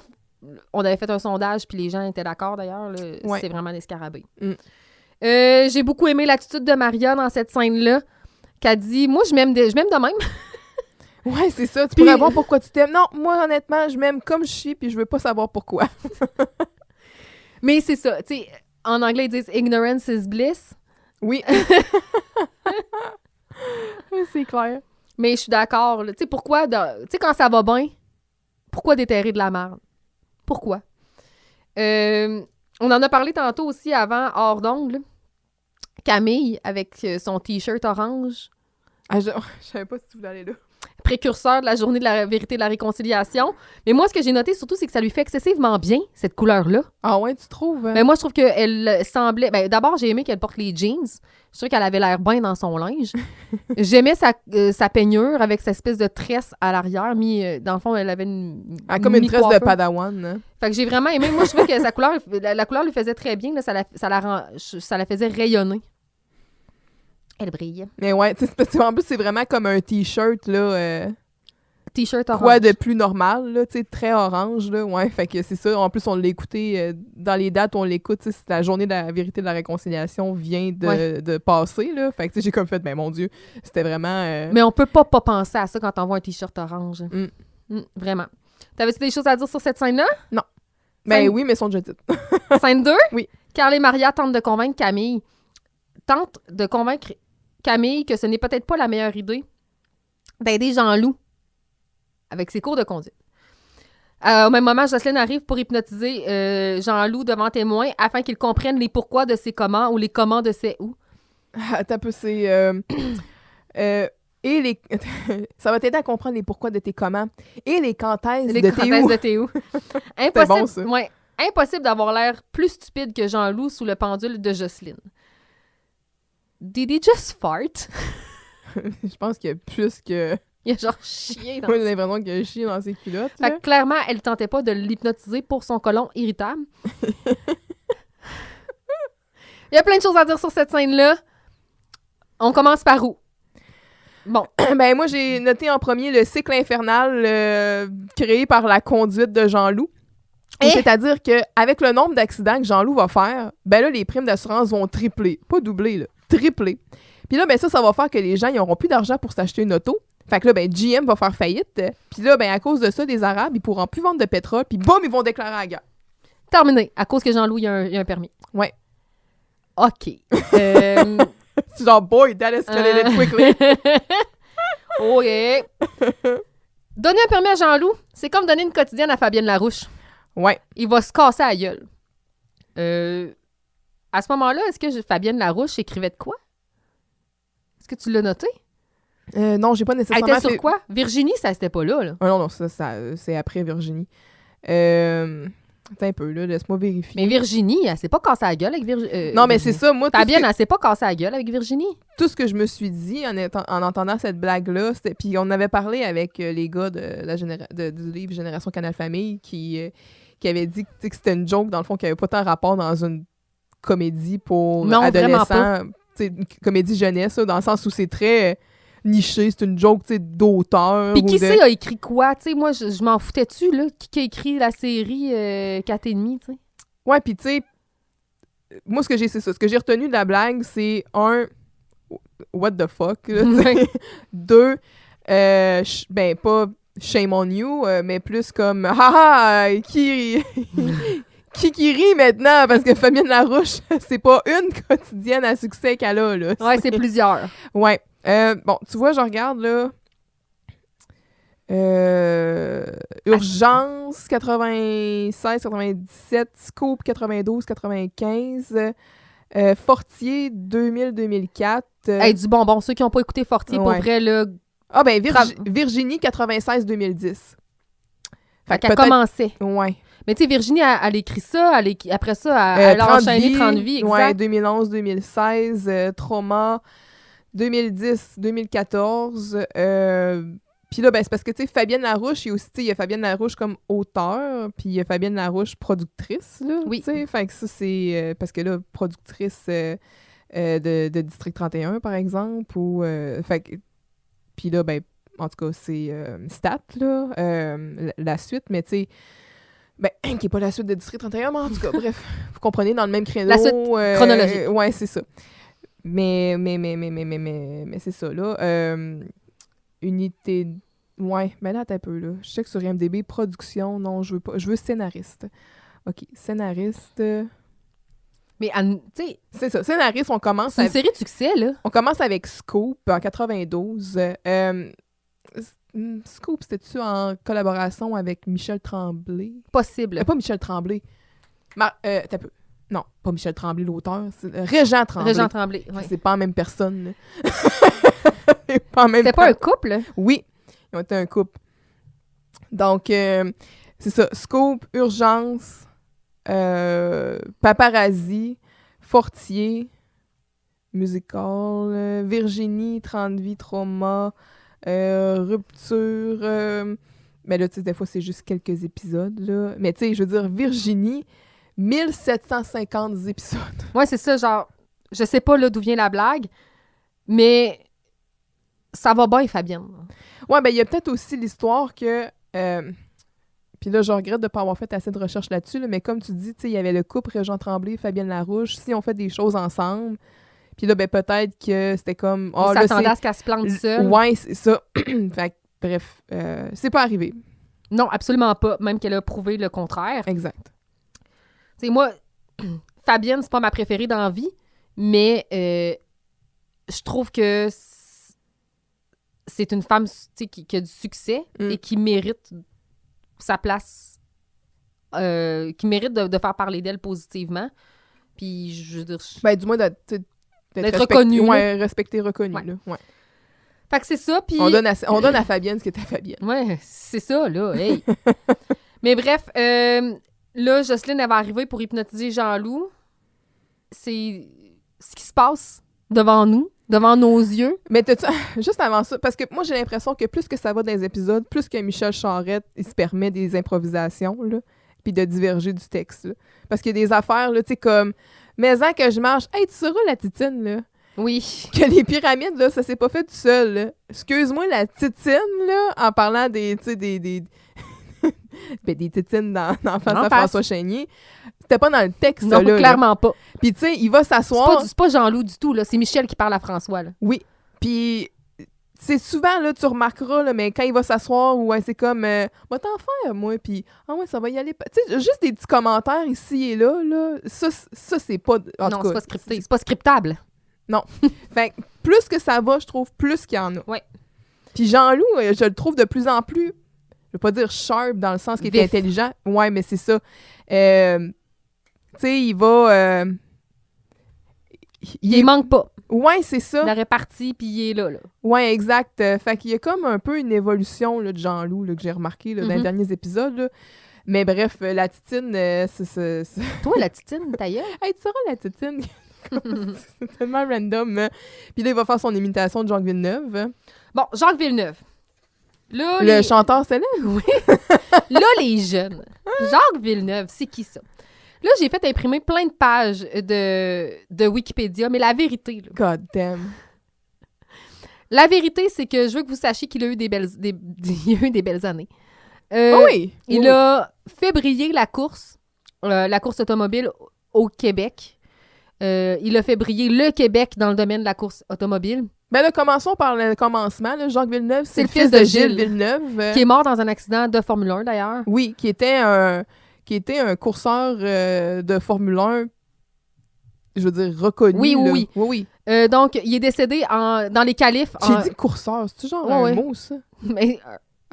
on avait fait un sondage, puis les gens étaient d'accord d'ailleurs. Ouais. C'est vraiment des scarabées. Mm. J'ai beaucoup aimé l'attitude de Maria dans cette scène-là, qu'elle dit « Moi, je m'aime de même. Ouais, c'est ça. Tu Puis- pourrais voir pourquoi tu t'aimes. Non, moi, honnêtement, je m'aime comme je suis, puis je veux pas savoir pourquoi. » Mais c'est ça. Tu sais, en anglais, ils disent « Ignorance is bliss Oui. C'est clair. ». Mais je suis d'accord. là. Tu sais, pourquoi... Tu sais, quand ça va bien, pourquoi déterrer de la merde? Pourquoi? On en a parlé tantôt aussi avant, hors d'ongle. Camille, avec son T-shirt orange, Ah, je savais pas si tu voulais aller là. précurseur de la journée de la vérité et de la réconciliation. Mais moi, ce que j'ai noté surtout, c'est que ça lui fait excessivement bien, cette couleur-là. Ah ouais, tu trouves? Ben, moi, je trouve qu'elle semblait... Ben, d'abord, j'ai aimé qu'elle porte les jeans. Je trouvais qu'elle avait l'air bien dans son linge. J'aimais sa peignure avec sa espèce de tresse à l'arrière. Dans le fond, elle avait Comme une tresse de mini-coiffeur. padawan. Hein. Fait que j'ai vraiment aimé. Moi, je trouvais que sa couleur, la couleur lui faisait très bien. Là, ça la faisait rayonner. Elle brille. Mais ouais, tu sais, parce que en plus, c'est vraiment comme un T-shirt, là... T-shirt orange. Quoi de plus normal, là, tu sais, très orange, là, ouais, fait que c'est ça. En plus, on l'a écouté, dans les dates où on l'écoute, tu sais, la journée de la vérité de la réconciliation vient de passer, là, fait que, tu sais, j'ai comme fait, ben, mon Dieu, c'était vraiment... Mais on peut pas penser à ça quand on voit un T-shirt orange. Mm. Vraiment. T'avais-tu des choses à dire sur cette scène-là? Ben Scène- oui, mais son déjà dit. Scène 2? Oui. Carl et Maria tentent de convaincre Camille. Tentent de convaincre Camille que ce n'est peut-être pas la meilleure idée d'aider Jean-Loup avec ses cours de conduite. Au même moment, Jocelyne arrive pour hypnotiser Jean-Loup devant témoin afin qu'il comprenne les pourquoi de ses comment ou les comment de ses où. Attends un peu, c'est... et les... ça va t'aider à comprendre les pourquoi de tes comment. Et les quand-est Les de quand tes où. de Théo. bon, ça. Ouais, impossible d'avoir l'air plus stupide que Jean-Loup sous le pendule de Jocelyne. Did he just fart? Je pense qu'il y a plus que... Il a genre chié dans Moi, j'ai l'impression qu'il y a chien dans ses culottes, Fait là. que clairement, elle tentait pas de l'hypnotiser pour son côlon irritable. Il y a plein de choses à dire sur cette scène-là. On commence par où? Bon, Ben, moi, j'ai noté en premier le cycle infernal créé par la conduite de Jean-Loup. Eh? C'est-à-dire qu'avec le nombre d'accidents que Jean-Loup va faire, ben là, les primes d'assurance vont tripler. Pas doubler, là. Tripler. Puis là, ben ça va faire que les gens, ils n'auront plus d'argent pour s'acheter une auto. Fait que là, ben GM va faire faillite. Puis là, ben à cause de ça, les Arabes, ils pourront plus vendre de pétrole. Puis boum, ils vont déclarer la guerre. terminé. À cause que Jean-Loup, il y a un permis. Ouais. OK. C'est genre, boy, that escalated quickly. OK. Donner un permis à Jean-Loup, c'est comme donner une quotidienne à Fabienne Larouche. Ouais. Il va se casser la gueule. À ce moment-là, est-ce que Fabienne Larouche écrivait de quoi? Est-ce que tu l'as noté? Non, j'ai pas Elle nécessairement était sur fait- quoi? Virginie, ça, c'était pas là. Ah non, ça c'est après Virginie. Attends un peu, là, laisse-moi vérifier. Mais Virginie, elle s'est pas cassée la gueule avec Virginie. Non, mais c'est ça, moi, Fabienne, elle s'est pas cassée la gueule avec Virginie. tout ce que je me suis dit en entendant cette blague-là, puis on avait parlé avec les gars du livre Génération Canal Famille qui avaient dit que c'était une joke, dans le fond, qui avait pas tant rapport dans une comédie pour Non, vraiment pas. adolescents, tu sais, une comédie jeunesse, là, dans le sens où c'est très niché, c'est une joke, tu sais, d'auteur. Puis qui ou de... c'est a écrit quoi? Tu sais, moi, je m'en foutais-tu, là? Qui a écrit la série 4,5, tu sais? Ouais, puis tu sais, moi, c'est ça. Ce que j'ai retenu de la blague, c'est un, what the fuck, là, tu sais. Deux, ben, pas shame on you, mais plus comme, haha, qui rit maintenant, parce que Fabienne Larouche, c'est pas une quotidienne à succès qu'elle a, là. Ouais, c'est plusieurs. Ouais. Bon, tu vois, je regarde, là. Urgence 96, 97, Scoop 92, 95, Fortier, 2000-2004. Hey, du bonbon. Ceux qui n'ont pas écouté Fortier, pour Ouais. vrai, là, Ah, ben, Virginie, 96-2010. fait qu'elle commençait. Ouais. Mais tu sais, Virginie, elle écrit ça, après ça, elle a enchaîné 30 vies, exact. Ouais, 2011-2016, Trauma, 2010-2014. Puis là, ben, c'est parce que, tu sais, Fabienne Larouche, il y a Fabienne Larouche comme auteure, puis il y a Fabienne Larouche productrice, là. Oui. Tu sais, fait que ça, c'est... parce que là, productrice de District 31, par exemple, ou... fait que... Puis là, ben, en tout cas, c'est Stat, là, la suite, mais tu sais... Ben, qui n'est pas la suite de District 31, mais en tout cas, bref, vous comprenez, dans le même créneau. La suite chronologique. Ouais, c'est ça. Mais c'est ça, là. Unité... Ouais, mais là, attends un peu, là. Je sais que sur IMDb, production, non, je veux pas. Je veux scénariste. OK, scénariste... Mais, tu sais, C'est ça, scénariste, on commence c'est une série de succès, là. On commence avec Scoop en 92. Scoop, c'était-tu en collaboration avec Michel Tremblay? Possible. Pas Michel Tremblay. T'as peu. Non, pas Michel Tremblay, l'auteur. C'est Régent Tremblay. Régent Tremblay, ouais. C'est pas la même personne. Là. C'était pas un couple? Oui, ils ont été un couple. Donc, c'est ça. Scoop, Urgence, Paparazzi, Fortier, Musical, Virginie, 30 vies, Trauma, Rupture. Mais là, tu sais, des fois, c'est juste quelques épisodes, là. Mais tu sais, je veux dire, Virginie, 1750 épisodes. Ouais, c'est ça, genre, je sais pas là d'où vient la blague, mais ça va bien, Fabienne. Ouais, ben il y a peut-être aussi l'histoire que... puis là, je regrette de ne pas avoir fait assez de recherche là-dessus, là, mais comme tu dis, tu sais, il y avait le couple Régent Tremblay, Fabienne Larouche. Si on fait des choses ensemble, puis là, ben peut-être que c'était comme... Ils s'attendaient à ce qu'elle se plante seule. Ouais, c'est ça. Fait que, bref, c'est pas arrivé. Non, absolument pas, même qu'elle a prouvé le contraire. Exact. Tu sais, moi, Fabienne, c'est pas ma préférée dans la vie, mais je trouve que c'est une femme, tu sais, qui a du succès et qui mérite sa place, qui mérite de faire parler d'elle positivement. Puis, je veux dire... Ben, du moins, d'être reconnue. Ouais, respectée, reconnue. Ouais. Là. Ouais. Fait que c'est ça, puis... On donne à Fabienne ce qui était à Fabienne. Ouais, c'est ça, là, hey! Mais bref, là, Jocelyne, elle va arriver pour hypnotiser Jean-Loup. C'est ce qui se passe devant nous, devant nos yeux. Mais juste avant ça, parce que moi, j'ai l'impression que plus que ça va dans les épisodes, plus que Michel Charette, il se permet des improvisations, là, puis de diverger du texte, là. Parce qu'il y a des affaires, là, tu sais, comme « Mais-en que je marche, hey, tu sauras la titine, là? » Oui. Que les pyramides, là, ça s'est pas fait tout seul, là. Excuse-moi, la titine, là, en parlant des, tu sais, des titines dans Face à François Chénier, c'était pas dans le texte, non, là. Clairement pas. Puis, tu sais, il va s'asseoir... C'est pas Jean-Loup du tout, là. C'est Michel qui parle à François, là. Oui. Puis, c'est souvent, là, tu remarqueras, là, mais quand il va s'asseoir, ouais, c'est comme, va t'en faire, moi, puis, ah ouais, ça va y aller. Tu sais, juste des petits commentaires ici et là, ça c'est pas... Non, c'est pas scripté. C'est pas scriptable. Non. Fait que plus que ça va, je trouve, plus qu'il y en a. Ouais. Puis Jean-Loup, je le trouve de plus en plus, je veux pas dire sharp dans le sens qu'il est intelligent. Ouais, mais c'est ça. Tu sais, il va... il manque pas. Ouais, c'est ça. Il a réparti, puis il est là. Ouais, exact. Fait qu'il y a comme un peu une évolution là, de Jean-Loup là, que j'ai remarqué là, dans les derniers épisodes. Là. Mais bref, la titine, c'est... Toi, la titine, ta gueule? Hey, tu sauras la titine? C'est tellement random. Hein? Puis là, il va faire son imitation de Jacques Villeneuve. Bon, Jacques Villeneuve. Là, le chanteur célèbre? Oui. Là, les jeunes. Jacques Villeneuve, c'est qui ça? Là, j'ai fait imprimer plein de pages de Wikipédia, mais la vérité... Là, God damn. La vérité, c'est que je veux que vous sachiez qu'il a eu des belles années. Oui! Il a fait briller la course automobile au Québec. Il a fait briller le Québec dans le domaine de la course automobile. Ben là, commençons par le commencement. Là. Jacques Villeneuve, c'est le fils de Gilles Villeneuve. Qui est mort dans un accident de Formule 1, d'ailleurs. Oui, qui était un courseur de Formule 1, je veux dire, reconnu. Oui. Donc, il est décédé dans les qualifs. J'ai dit courseur, c'est genre un mot, ça? Mais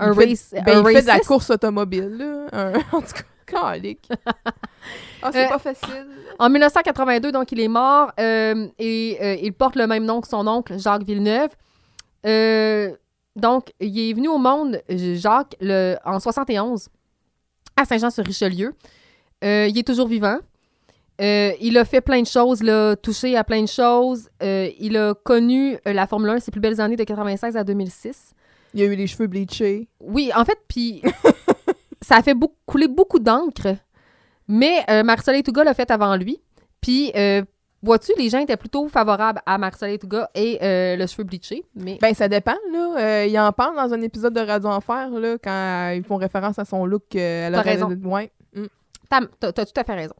il fait de la course automobile, là. En tout cas, calique. Ah, c'est pas facile. En 1982, donc, il est mort il porte le même nom que son oncle, Jacques Villeneuve. Donc, il est venu au monde, Jacques, en 71, à Saint-Jean-sur-Richelieu. Il est toujours vivant. Il a fait plein de choses, là, touché à plein de choses. Il a connu la Formule 1, ses plus belles années de 96 à 2006. Il a eu les cheveux bleachés. Oui, en fait, puis ça a fait couler beaucoup d'encre. Mais Marie-Soleil Touga l'a fait avant lui. Puis, vois-tu, les gens étaient plutôt favorables à Marie-Soleil Touga et le cheveu bleaché. Mais... Ben, ça dépend, là. Il en parle dans un épisode de Radio Enfer, là, quand ils font référence à son look. T'as raison. Ouais. T'as tout à fait raison.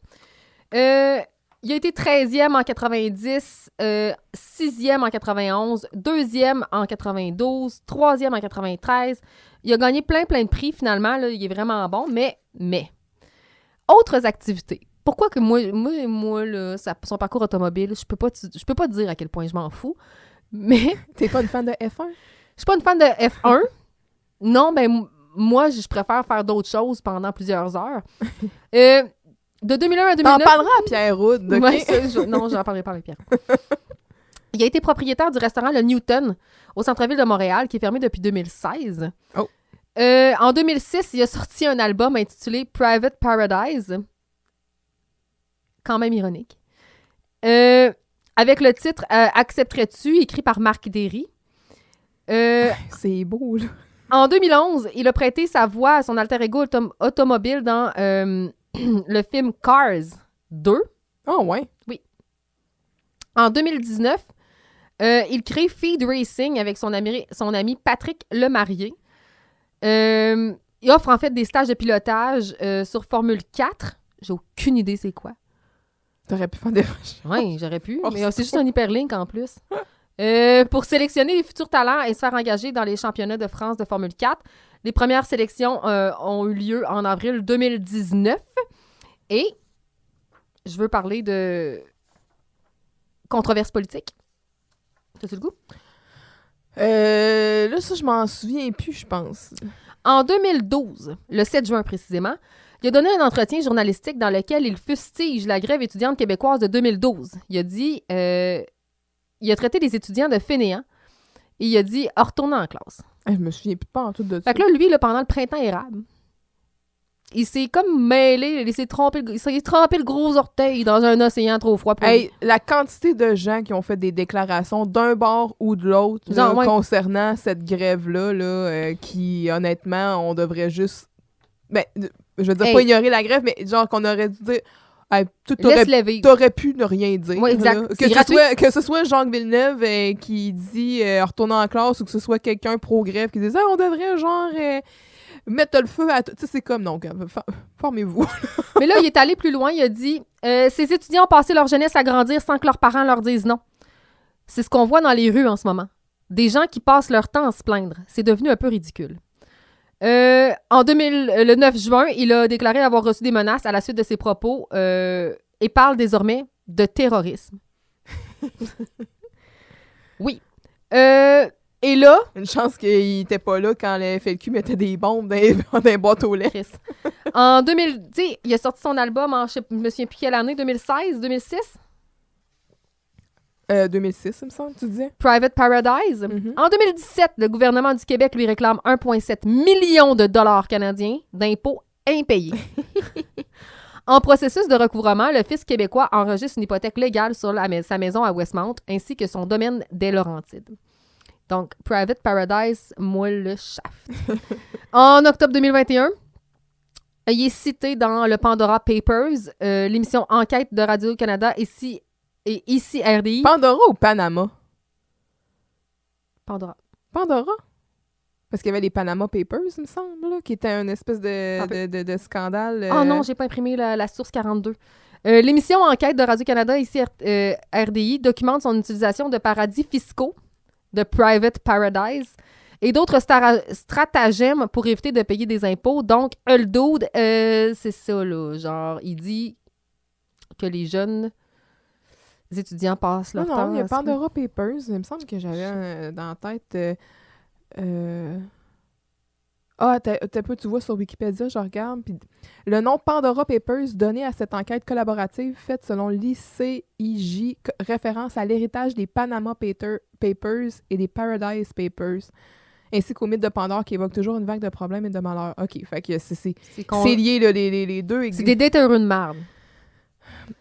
Il a été 13e en 90, 6e en 91, 2e en 92, 3e en 93. Il a gagné plein de prix, finalement. Là, il est vraiment bon, mais... Autres activités. Pourquoi que moi là, son parcours automobile, je peux pas te dire à quel point je m'en fous, mais... T'es pas une fan de F1? Je suis pas une fan de F1. Non, ben moi, je préfère faire d'autres choses pendant plusieurs heures. De 2001 à 2009... T'en parleras à Pierre Houd, OK? Ouais, non, j'en parlerai pas avec Pierre. Il a été propriétaire du restaurant Le Newton au centre-ville de Montréal, qui est fermé depuis 2016. Oh. En 2006, il a sorti un album intitulé Private Paradise. Quand même ironique. Avec le titre Accepterais-tu, écrit par Marc Derry. C'est beau, là. En 2011, il a prêté sa voix à son alter ego automobile dans le film Cars 2. Ah, ouais. Oui. En 2019, il crée Feed Racing avec son ami Patrick Lemarié. Il offre en fait des stages de pilotage sur Formule 4. J'ai aucune idée c'est quoi. T'aurais pu faire des recherches. Oui, j'aurais pu. Mais c'est juste un hyperlink en plus. Pour sélectionner les futurs talents et se faire engager dans les championnats de France de Formule 4. Les premières sélections ont eu lieu en avril 2019. Et je veux parler de controverse politique. T'as-tu le goût? Là, ça, je m'en souviens plus, je pense. En 2012, le 7 juin précisément, il a donné un entretien journalistique dans lequel il fustige la grève étudiante québécoise de 2012. Il a dit... il a traité les étudiants de fainéants et il a dit « retournez en classe ». Je me souviens plus pas en tout de ça. Fait que là, lui, là, pendant le printemps érable, il s'est comme mêlé, il s'est trempé le gros orteil dans un océan trop froid. Hey, la quantité de gens qui ont fait des déclarations d'un bord ou de l'autre là, ouais. concernant cette grève-là, là, qui, honnêtement, on devrait juste... Ben, je veux dire, pas ignorer la grève, mais genre qu'on aurait dû dire... Hey, t'aurais pu ne rien dire. Oui, exact. Que ce soit Jacques Villeneuve qui dit retourner en classe ou que ce soit quelqu'un pro-grève qui dit on devrait genre mettre le feu à tout. Tu sais, c'est comme non, formez-vous. Mais là, il est allé plus loin. Il a dit ces étudiants ont passé leur jeunesse à grandir sans que leurs parents leur disent non. C'est ce qu'on voit dans les rues en ce moment. Des gens qui passent leur temps à se plaindre. C'est devenu un peu ridicule. Le 9 juin, il a déclaré avoir reçu des menaces à la suite de ses propos et parle désormais de terrorisme. Oui. Et là... Une chance qu'il était pas là quand le FLQ mettait des bombes dans les boîtes aux lettres. En 2000, tu sais, il a sorti son album en, je me souviens plus quelle année, 2016, 2006? 2006, il me semble, tu disais. Private Paradise. Mm-hmm. En 2017, le gouvernement du Québec lui réclame 1,7 million de dollars canadiens d'impôts impayés. En processus de recouvrement, le Fisc québécois enregistre une hypothèque légale sur sa maison à Westmount ainsi que son domaine des Laurentides. Donc, Private Paradise, moi le shaft. En octobre 2021, il est cité dans le Pandora Papers, l'émission Enquête de Radio-Canada ici RDI. Pandora ou Panama? Pandora. Parce qu'il y avait les Panama Papers, il me semble, là, qui était une espèce de scandale. Oh non, j'ai pas imprimé la source 42. L'émission Enquête de Radio-Canada ici RDI documente son utilisation de paradis fiscaux, de Private Paradise, et d'autres stratagèmes pour éviter de payer des impôts. Donc, le dude, c'est ça, là. Genre, il dit que les jeunes étudiants passent leur temps... Non, il y a Pandora Papers. Il me semble que j'avais dans la tête... Ah, tu vois sur Wikipédia, je regarde, puis le nom Pandora Papers donné à cette enquête collaborative faite selon l'ICIJ, référence à l'héritage des Panama Papers et des Paradise Papers, ainsi qu'au mythe de Pandore qui évoque toujours une vague de problèmes et de malheurs. OK, fait que c'est lié, là, les deux. C'est des déterreux de marde.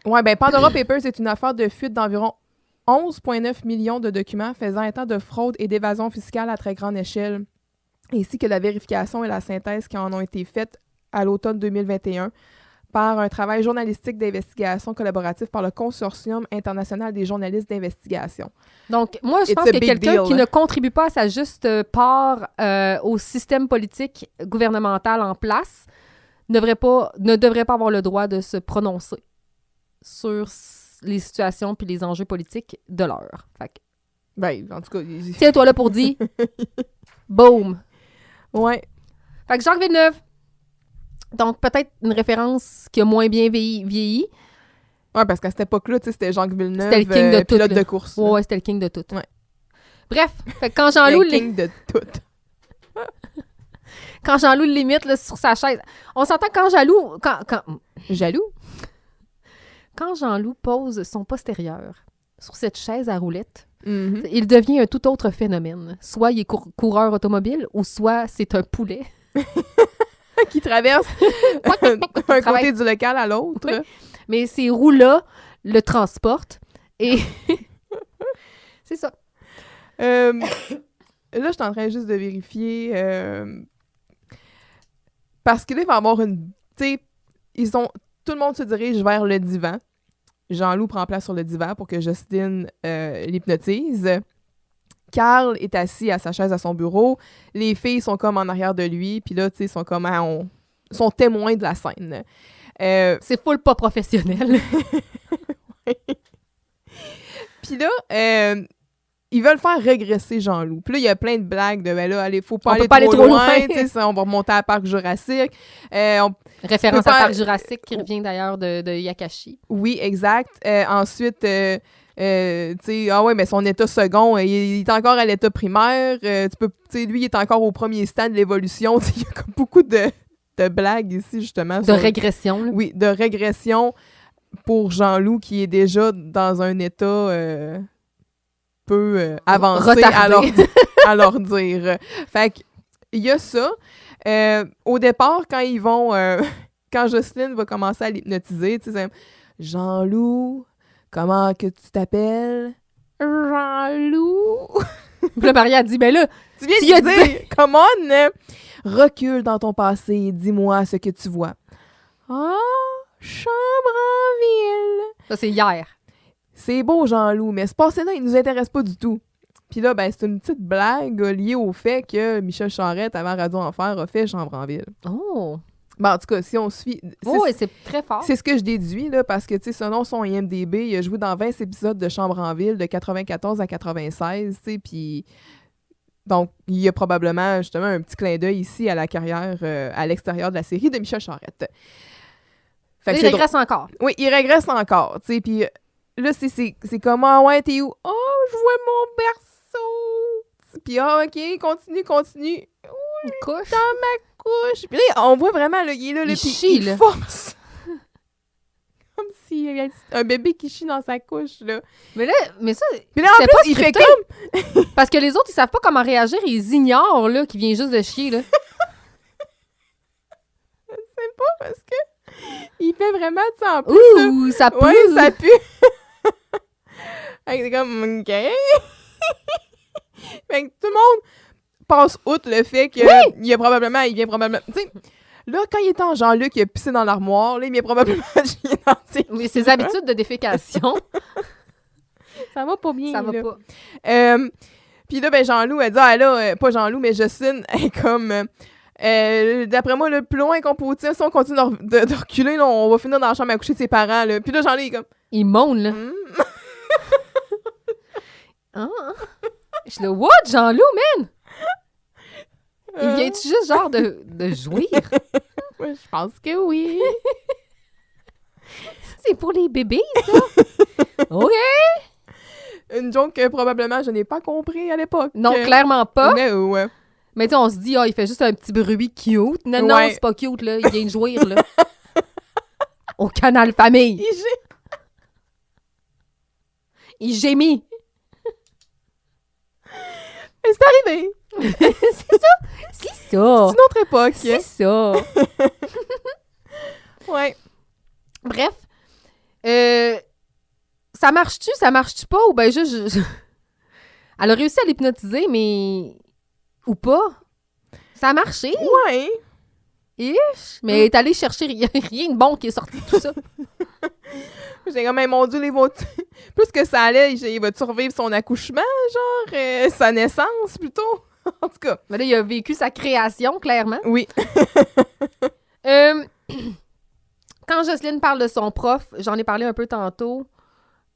Ouais, ben Pandora Papers est une affaire de fuite d'environ 11,9 millions de documents faisant état de fraude et d'évasion fiscale à très grande échelle, ainsi que la vérification et la synthèse qui en ont été faites à l'automne 2021 par un travail journalistique d'investigation collaboratif par le Consortium international des journalistes d'investigation. Donc, moi, je pense que quelqu'un qui ne contribue pas à sa juste part au système politique gouvernemental en place ne devrait pas avoir le droit de se prononcer sur les situations puis les enjeux politiques de l'heure. Fait que... Ben, en tout cas... Tiens-toi là pour dire. Boom! Ouais. Fait que Jacques Villeneuve. Donc, peut-être une référence qui a moins bien vieilli. Ouais, parce qu'à cette époque-là, tu sais, c'était Jacques Villeneuve, c'était le king de pilote tout, de course. Ouais, c'était le king de tout. Ouais. Bref, fait que quand Jean-Loup... le king de tout. Quand Jean-Loup limite là, sur sa chaise... On s'entend quand Jaloux... Jaloux? Quand Jean-Loup pose son postérieur sur cette chaise à roulettes, il devient un tout autre phénomène. Soit il est coureur automobile, ou soit c'est un poulet. qui traverse d'un côté du local à l'autre. Oui. Mais ces roues-là le transportent. Et c'est ça. Là, je suis en train juste de vérifier. Parce que là, il va y avoir une... Tu sais, tout le monde se dirige vers le divan. Jean-Loup prend place sur le divan pour que Justine l'hypnotise. Carl est assis à sa chaise à son bureau. Les filles sont comme en arrière de lui. Puis là, tu sais, sont comme sont témoins de la scène. C'est full pas professionnel. Puis là, ils veulent faire régresser Jean-Loup. Puis là, il y a plein de blagues de « Ben là, allez, faut pas aller trop loin. On va remonter à Parc Jurassique. Référence à Parc Jurassique qui revient d'ailleurs de Yakashi. Oui, exact. Ensuite, tu sais, ah ouais, mais son état second, il est encore à l'état primaire. Tu sais, lui, il est encore au premier stade de l'évolution. Il y a comme beaucoup de blagues ici, justement. De régression. Là. Oui, de régression pour Jean-Loup qui est déjà dans un état peu avancé à leur dire. Fait que, il y a ça. Au départ, quand ils vont... quand Jocelyne va commencer à l'hypnotiser, tu sais, Jean-Loup, comment que tu t'appelles? Jean-Loup. Puis là, Maria a dit, ben là, tu viens de dire, come on, recule dans ton passé et dis-moi ce que tu vois. Ah, Chambre en ville. Ça, c'est hier. C'est beau, Jean-Loup, mais ce passé-là, il nous intéresse pas du tout. Puis là, ben, c'est une petite blague liée au fait que Michel Charette, avant Radio Enfer, a fait Chambre en ville. Oh! Ben, en tout cas, si on suit... Oui, c'est très fort. C'est ce que je déduis, là, parce que, tu sais, selon son IMDb, il a joué dans 20 épisodes de Chambre en ville, de 94 à 96, tu sais, puis... Donc, il y a probablement, justement, un petit clin d'œil ici à la carrière à l'extérieur de la série de Michel Charette. Fait que il régresse encore. Oui, il régresse encore, tu sais, puis là, c'est comme, ah ouais, t'es où? Oh, je vois mon berceau! Puis, ah, OK, continue. Une couche. Dans ma couche. Puis là, on voit vraiment, là, il est là, il chie, il force. Comme s'il y avait un bébé qui chie dans sa couche, là. Mais ça, puis là, en plus, il fait comme... Parce que les autres, ils savent pas comment réagir, ils ignorent, là, qu'il vient juste de chier, là. Je sais pas, parce que il fait vraiment de ça en plus. Ouh, ça pue! Oui, ça pue! C'est comme, OK. Fait que tout le monde passe outre le fait qu'il vient probablement... Tu sais, là, quand il est en Jean-Luc, il a pissé dans l'armoire, là, il vient probablement chier dans ses habitudes de défécation. Ça va pas bien, ça là. Va pas. Puis là, ben, Jean-Loup, elle dit, ah là, pas Jean-Loup, mais Justine, elle est comme... d'après moi, le plus loin qu'on peut tirer, si on continue de reculer, là, on va finir dans la chambre à coucher de ses parents, là. Puis là, Jean-Loup, il est comme... Il moane, là. Ah. Je suis là, what, Jean-Loup, man? Il vient-tu juste, genre, de jouir? Ouais, je pense que oui. C'est pour les bébés, ça? OK! Une joke que probablement je n'ai pas compris à l'époque. Non, clairement pas. Mais tu sais, on se dit, il fait juste un petit bruit cute. Non, non, Ouais. c'est pas cute, là. Il vient de jouir, là. Au canal famille. Il gémit. Mais c'est arrivé. C'est ça. C'est une autre époque. C'est ça. Ouais. Bref. Ça marche-tu, ça marche-tu pas? Ou ben juste... Elle a réussi à l'hypnotiser, mais... Ou pas. Ça a marché. Ouais. Mais elle est allée chercher rien de bon qui est sorti de tout ça. J'ai comme, mais mon Dieu, plus que ça allait, il va survivre son accouchement, genre, sa naissance, plutôt. En tout cas. Mais là, il a vécu sa création, clairement. Oui. Quand Jocelyne parle de son prof, j'en ai parlé un peu tantôt,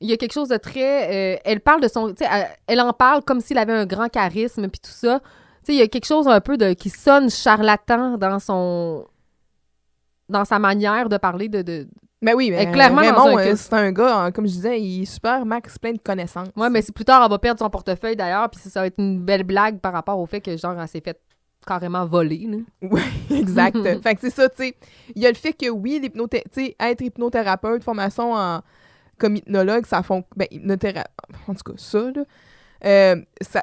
il y a quelque chose de très... elle parle de son... Tu sais, elle en parle comme s'il avait un grand charisme, puis tout ça. Tu sais, il y a quelque chose un peu qui sonne charlatan dans sa manière de parler de... Ben oui, mais clairement Raymond, dans un c'est un gars, comme je disais, il est super max, plein de connaissances. Ouais, mais c'est plus tard, elle va perdre son portefeuille, d'ailleurs, puis ça va être une belle blague par rapport au fait que, genre, elle s'est fait carrément voler, là. Oui, exact. Fait que c'est ça, tu sais. Il y a le fait que, oui, être hypnothérapeute, formation comme hypnologue, ça fonctionne... Ben, en tout cas, ça, là...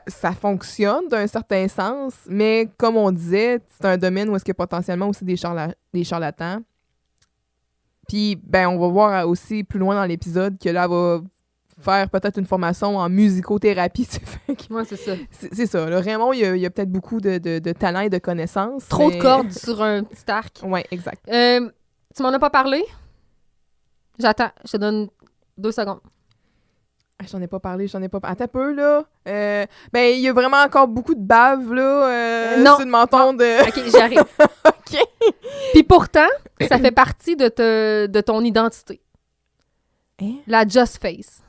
ça fonctionne d'un certain sens, mais comme on disait, c'est un domaine où est-ce qu'il y a potentiellement aussi des charlatans. Puis, ben, on va voir aussi plus loin dans l'épisode que là, elle va faire peut-être une formation en musicothérapie. Ouais, c'est ça. C'est ça. Là, Raymond, il y a peut-être beaucoup de talent et de connaissances. Trop de cordes sur un petit arc. Oui, exact. Tu m'en as pas parlé? J'attends. Je te donne 2 secondes. J'en ai pas parlé. Attends un peu, là. Ben, il y a vraiment encore beaucoup de bave, là, Non. sur le menton de... OK, j'arrive. OK. Puis pourtant, ça fait partie de ton identité. Hein? La Just Face.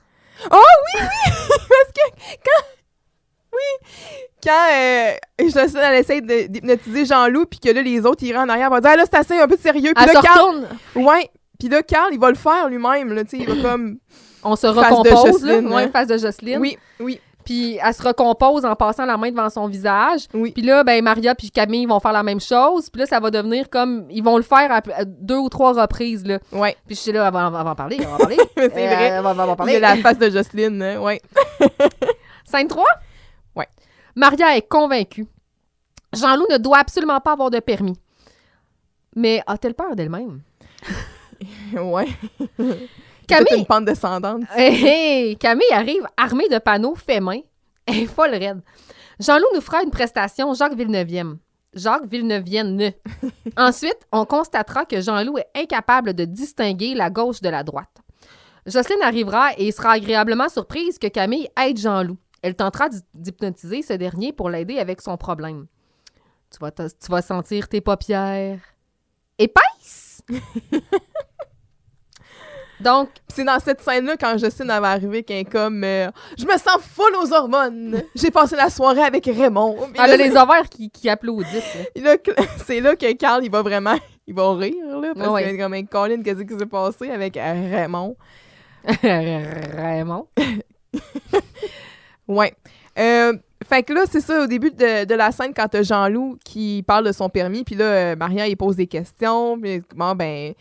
Oh oui! Parce que quand Jocelyne, elle essaie d'hypnotiser Jean-Loup, puis que là, les autres, ils rentrent en arrière, ils vont dire « Ah là, c'est assez, un peu sérieux. » Puis Elle là, se Carl... retourne. Ouais. Puis là, Carl, il va le faire lui-même, là, tu sais, il va comme... On se Face de recompose, là. Jocelyne, Ouais, hein. face de Jocelyne. Oui. Puis elle se recompose en passant la main devant son visage. Oui. Puis là, ben Maria puis Camille vont faire la même chose. Puis là, ça va devenir comme... Ils vont le faire à 2 ou 3 reprises, là. Ouais. Puis je suis là, on va en parler. C'est vrai. On va en Il y parler. a la face de Jocelyne, hein, ouais. Scène 3? Ouais. Maria est convaincue. Jean-Loup ne doit absolument pas avoir de permis. Mais a-t-elle peur d'elle-même? Ouais. Camille... Toute une pente descendante. Hey, Camille arrive armée de panneaux faits main. Elle est folle raide. Jean-Loup nous fera une prestation Jacques Villeneuvienne. Ensuite, on constatera que Jean-Loup est incapable de distinguer la gauche de la droite. Jocelyne arrivera et sera agréablement surprise que Camille aide Jean-Loup. Elle tentera d'hypnotiser ce dernier pour l'aider avec son problème. Tu vas sentir tes paupières épaisses. Donc, c'est dans cette scène-là, quand Jocelyne avait arrivé, qu'elle est comme je me sens full aux hormones. J'ai passé la soirée avec Raymond. Puis elle là, a les ovaires qui applaudissent. Là. C'est là que Carl, il va rire, là, parce Ouais. qu'il est comme, Colin, qu'est-ce qui s'est passé avec Raymond? Raymond. Ouais. Fait que là, c'est ça, au début de la scène, quand t'as Jean-Loup qui parle de son permis, puis là, Maria, il pose des questions, puis bon, ben...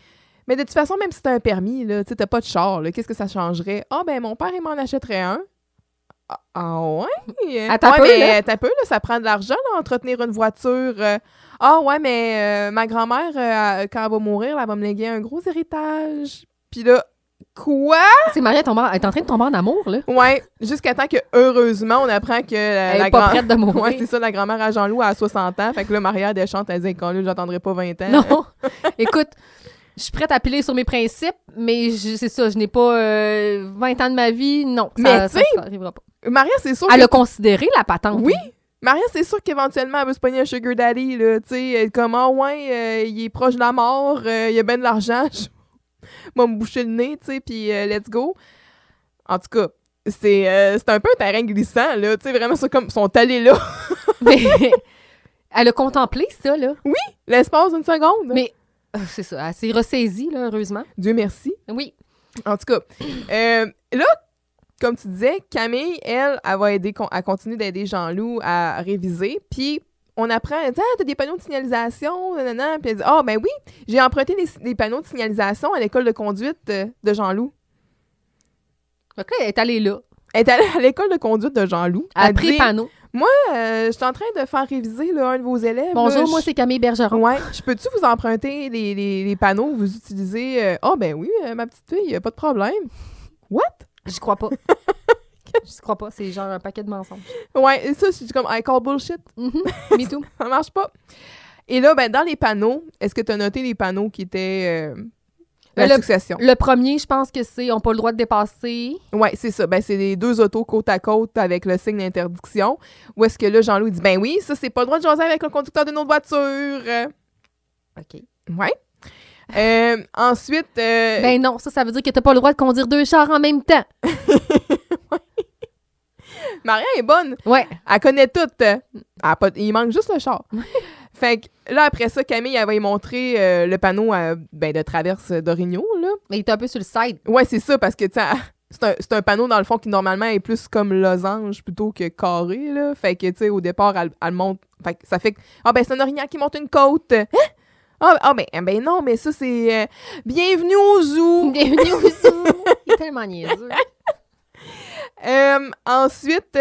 Mais de toute façon, même si t'as un permis, là, tu sais, t'as pas de char, là, qu'est-ce que ça changerait? Ah, ben, mon père, il m'en achèterait un. Ah ouais? Attends un peu, mais là. attends un peu, là, ça prend de l'argent, là, entretenir une voiture. Ah ouais, mais ma grand-mère, quand elle va mourir, là, elle va me léguer un gros héritage. Puis là, quoi? C'est Maria est en train de tomber en amour, là. Ouais, jusqu'à temps que, heureusement, on apprend que Elle est pas prête de mourir. Ouais, c'est ça, la grand-mère à Jean-Loup a 60 ans. Fait que là, Maria, elle chante, elle dit « j'attendrai pas 20 ans. » Non. Écoute, je suis prête à piler sur mes principes, mais c'est ça, je n'ai pas 20 ans de ma vie. Non, Mais ça arrivera pas. Maria, c'est sûr Elle a considéré la patente. Oui. Maria, c'est sûr qu'éventuellement, elle veut se pogner un sugar daddy, là, tu sais, elle est comme, ah ouais, il est proche de la mort, il a bien de l'argent, je vais me boucher le nez, tu sais, puis let's go. En tout cas, c'est un peu un terrain glissant, là, tu sais, vraiment, c'est comme, ils sont allés là. Mais elle a contemplé ça, là. L'espace d'une seconde. Mais c'est ça, elle s'est ressaisie, là, heureusement. Dieu merci. Oui. En tout cas, là, comme tu disais, Camille, elle va aider, elle continue d'aider Jean-Loup à réviser, puis on apprend, elle dit, « Ah, t'as des panneaux de signalisation, nanana. » Puis elle dit, « Ah, ben oui, j'ai emprunté des panneaux de signalisation à l'école de conduite de Jean-Loup. » Fait que là, elle est allée là. Elle est allée à l'école de conduite de Jean-Loup. Elle a Elle pris dit, panneau. je suis en train de faire réviser là, un de vos élèves. Bonjour, là, moi, c'est Camille Bergeron. Ouais, je peux-tu vous emprunter les panneaux que vous utilisez? Ah, ben oui, ma petite fille, pas de problème. What? J'y crois pas. J'y crois pas. C'est genre un paquet de mensonges. Ouais, et ça, c'est comme I call bullshit. Me too. Ça marche pas. Et là, ben, dans les panneaux, est-ce que tu as noté les panneaux qui étaient la succession? Le premier, je pense que c'est « On pas le droit de dépasser ». Ouais, c'est ça. Ben, c'est les deux autos côte à côte avec le signe d'interdiction. Où est-ce que là, Jean-Loup dit, ben oui, ça, c'est pas le droit de jaser avec le conducteur d'une autre voiture. OK. Ouais. Ensuite... Ben non, ça veut dire que t'as pas le droit de conduire 2 chars en même temps. Maria est bonne. Ouais. Elle connaît tout. Il manque juste le char. Fait que là, après ça, Camille, elle va lui montrer le panneau de traverse d'Origno, là. Mais il est un peu sur le side. Ouais, c'est ça, parce que, tu sais, c'est un panneau, dans le fond, qui, normalement, est plus comme losange plutôt que carré, là. Fait que, tu sais, au départ, elle monte... Fait que ça fait que... Ah, ben, c'est un orignal qui monte une côte. Hein? Ben non, mais ça, c'est... Bienvenue au zoo! Bienvenue au zoo! Il est tellement niaiseux. Ensuite,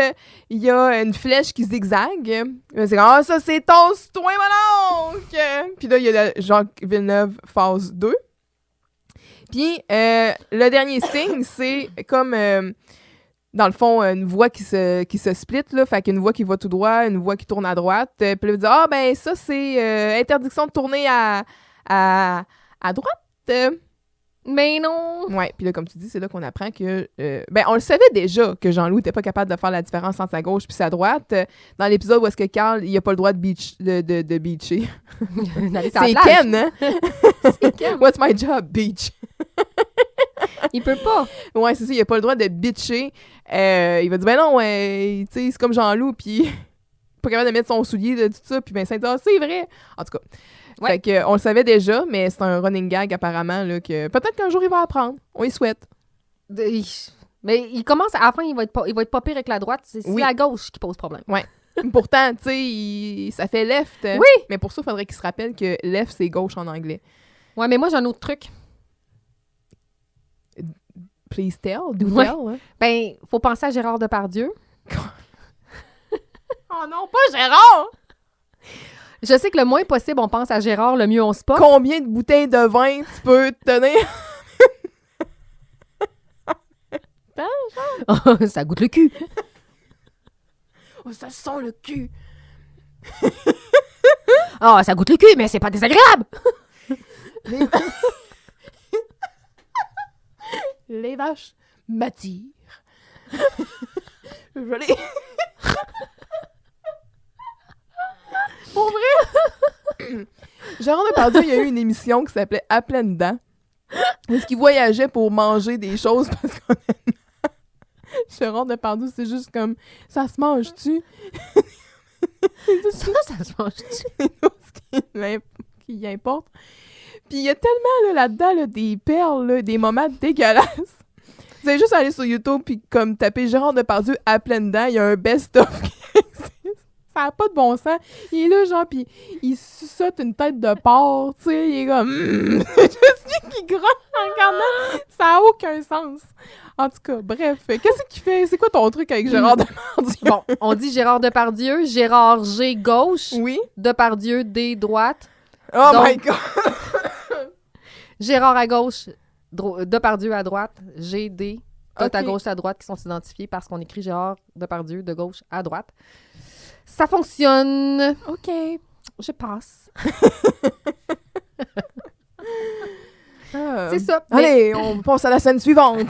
il y a une flèche qui zigzague. C'est comme, ah, ça, c'est ton citoyen, mon oncle! Puis là, il y a Jacques Villeneuve, phase 2. Puis, le dernier signe, c'est comme, dans le fond, une voie qui se split, là. Fait qu'une voie qui va tout droit, une voie qui tourne à droite. Puis là, il dit, ah, ben, ça, c'est interdiction de tourner à droite. Mais non! Ouais, puis là, comme tu dis, c'est là qu'on apprend que... on le savait déjà que Jean-Loup n'était pas capable de faire la différence entre sa gauche puis sa droite. Dans l'épisode où est-ce que Carl, il a pas le droit de beacher. C'est Ken, hein? C'est Ken. What's my job? Beach. Il peut pas. Ouais, c'est ça, il a pas le droit de bitcher. Il va dire, ben non, tu sais, c'est comme Jean-Loup, puis pas capable de mettre son soulier de tout ça, puis Vincent dit, ah, c'est vrai! En tout cas... Ouais. Fait que, on le savait déjà, mais c'est un running gag apparemment, là, que peut-être qu'un jour il va apprendre. On y souhaite. Mais il commence, à la fin, il va être pas pire avec la droite. C'est la gauche qui pose problème. Ouais. Pourtant, tu sais, ça fait left. Oui! Mais pour ça, il faudrait qu'il se rappelle que left, c'est gauche en anglais. Ouais, mais moi, j'ai un autre truc. Please tell, do Ouais. tell. Hein? Ben, faut penser à Gérard Depardieu. Oh non, pas Gérard! Je sais que le moins possible, on pense à Gérard, le mieux on se porte. Combien de bouteilles de vin tu peux te tenir? Ça goûte le cul. Oh, ça sent le cul! Ah, ça goûte le cul, mais c'est pas désagréable. Les vaches m'attirent. Je l'ai... Pour vrai? Gérard Depardieu, il y a eu une émission qui s'appelait À pleines dents. Est-ce qu'il voyageait pour manger des choses parce qu'honnêtement, Gérard Depardieu, c'est juste comme ça se mange-tu? Ça se mange-tu? C'est tout ce qui importe. Puis il y a tellement là-dedans là, des perles, là, des moments dégueulasses. Vous allez juste aller sur YouTube puis comme taper Gérard Depardieu à pleines dents, il y a un best-of qui existe. Ça n'a pas de bon sens. Il est là, genre, puis il suçote une tête de porc, tu sais, il est comme... Je suis qui grogne en regardant. Ça n'a aucun sens. En tout cas, bref. Qu'est-ce qu'il fait? C'est quoi ton truc avec Gérard Depardieu? Bon, on dit Gérard Depardieu, Gérard G gauche, Oui? Depardieu D droite. Oh Donc, my God! Gérard à gauche, Depardieu à droite, G, D, tout à Ok. gauche, à droite, qui sont identifiés parce qu'on écrit Gérard Depardieu de gauche à droite. Ça fonctionne. OK. Je passe. Ah. C'est ça. Allez, on passe à la scène suivante.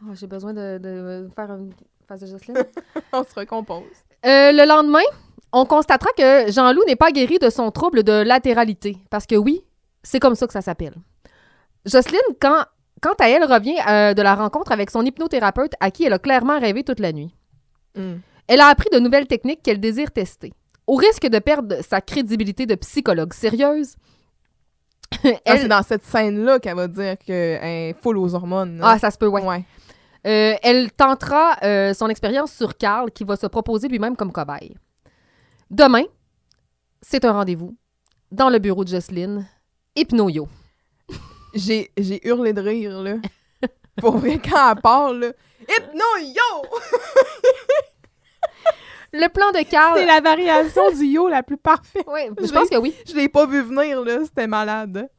Oh, j'ai besoin de faire une phase de Jocelyne. On se recompose. Le lendemain, on constatera que Jean-Loup n'est pas guéri de son trouble de latéralité. Parce que oui, c'est comme ça que ça s'appelle. Jocelyne, quant à elle, revient de la rencontre avec son hypnothérapeute à qui elle a clairement rêvé toute la nuit. Elle a appris de nouvelles techniques qu'elle désire tester. Au risque de perdre sa crédibilité de psychologue sérieuse, C'est dans cette scène-là qu'elle va dire qu'elle est full aux hormones. Ah, ça se peut, ouais. Ouais. Elle tentera son expérience sur Carl, qui va se proposer lui-même comme cobaye. Demain, c'est un rendez-vous dans le bureau de Jocelyne. Hypno-yo. J'ai hurlé de rire, là. Pour vrai, quand elle parle, là. Hypno-yo! Le plan de Carl... C'est la variation du yo la plus parfaite. Oui, je pense que oui. Je l'ai pas vu venir, là. C'était malade.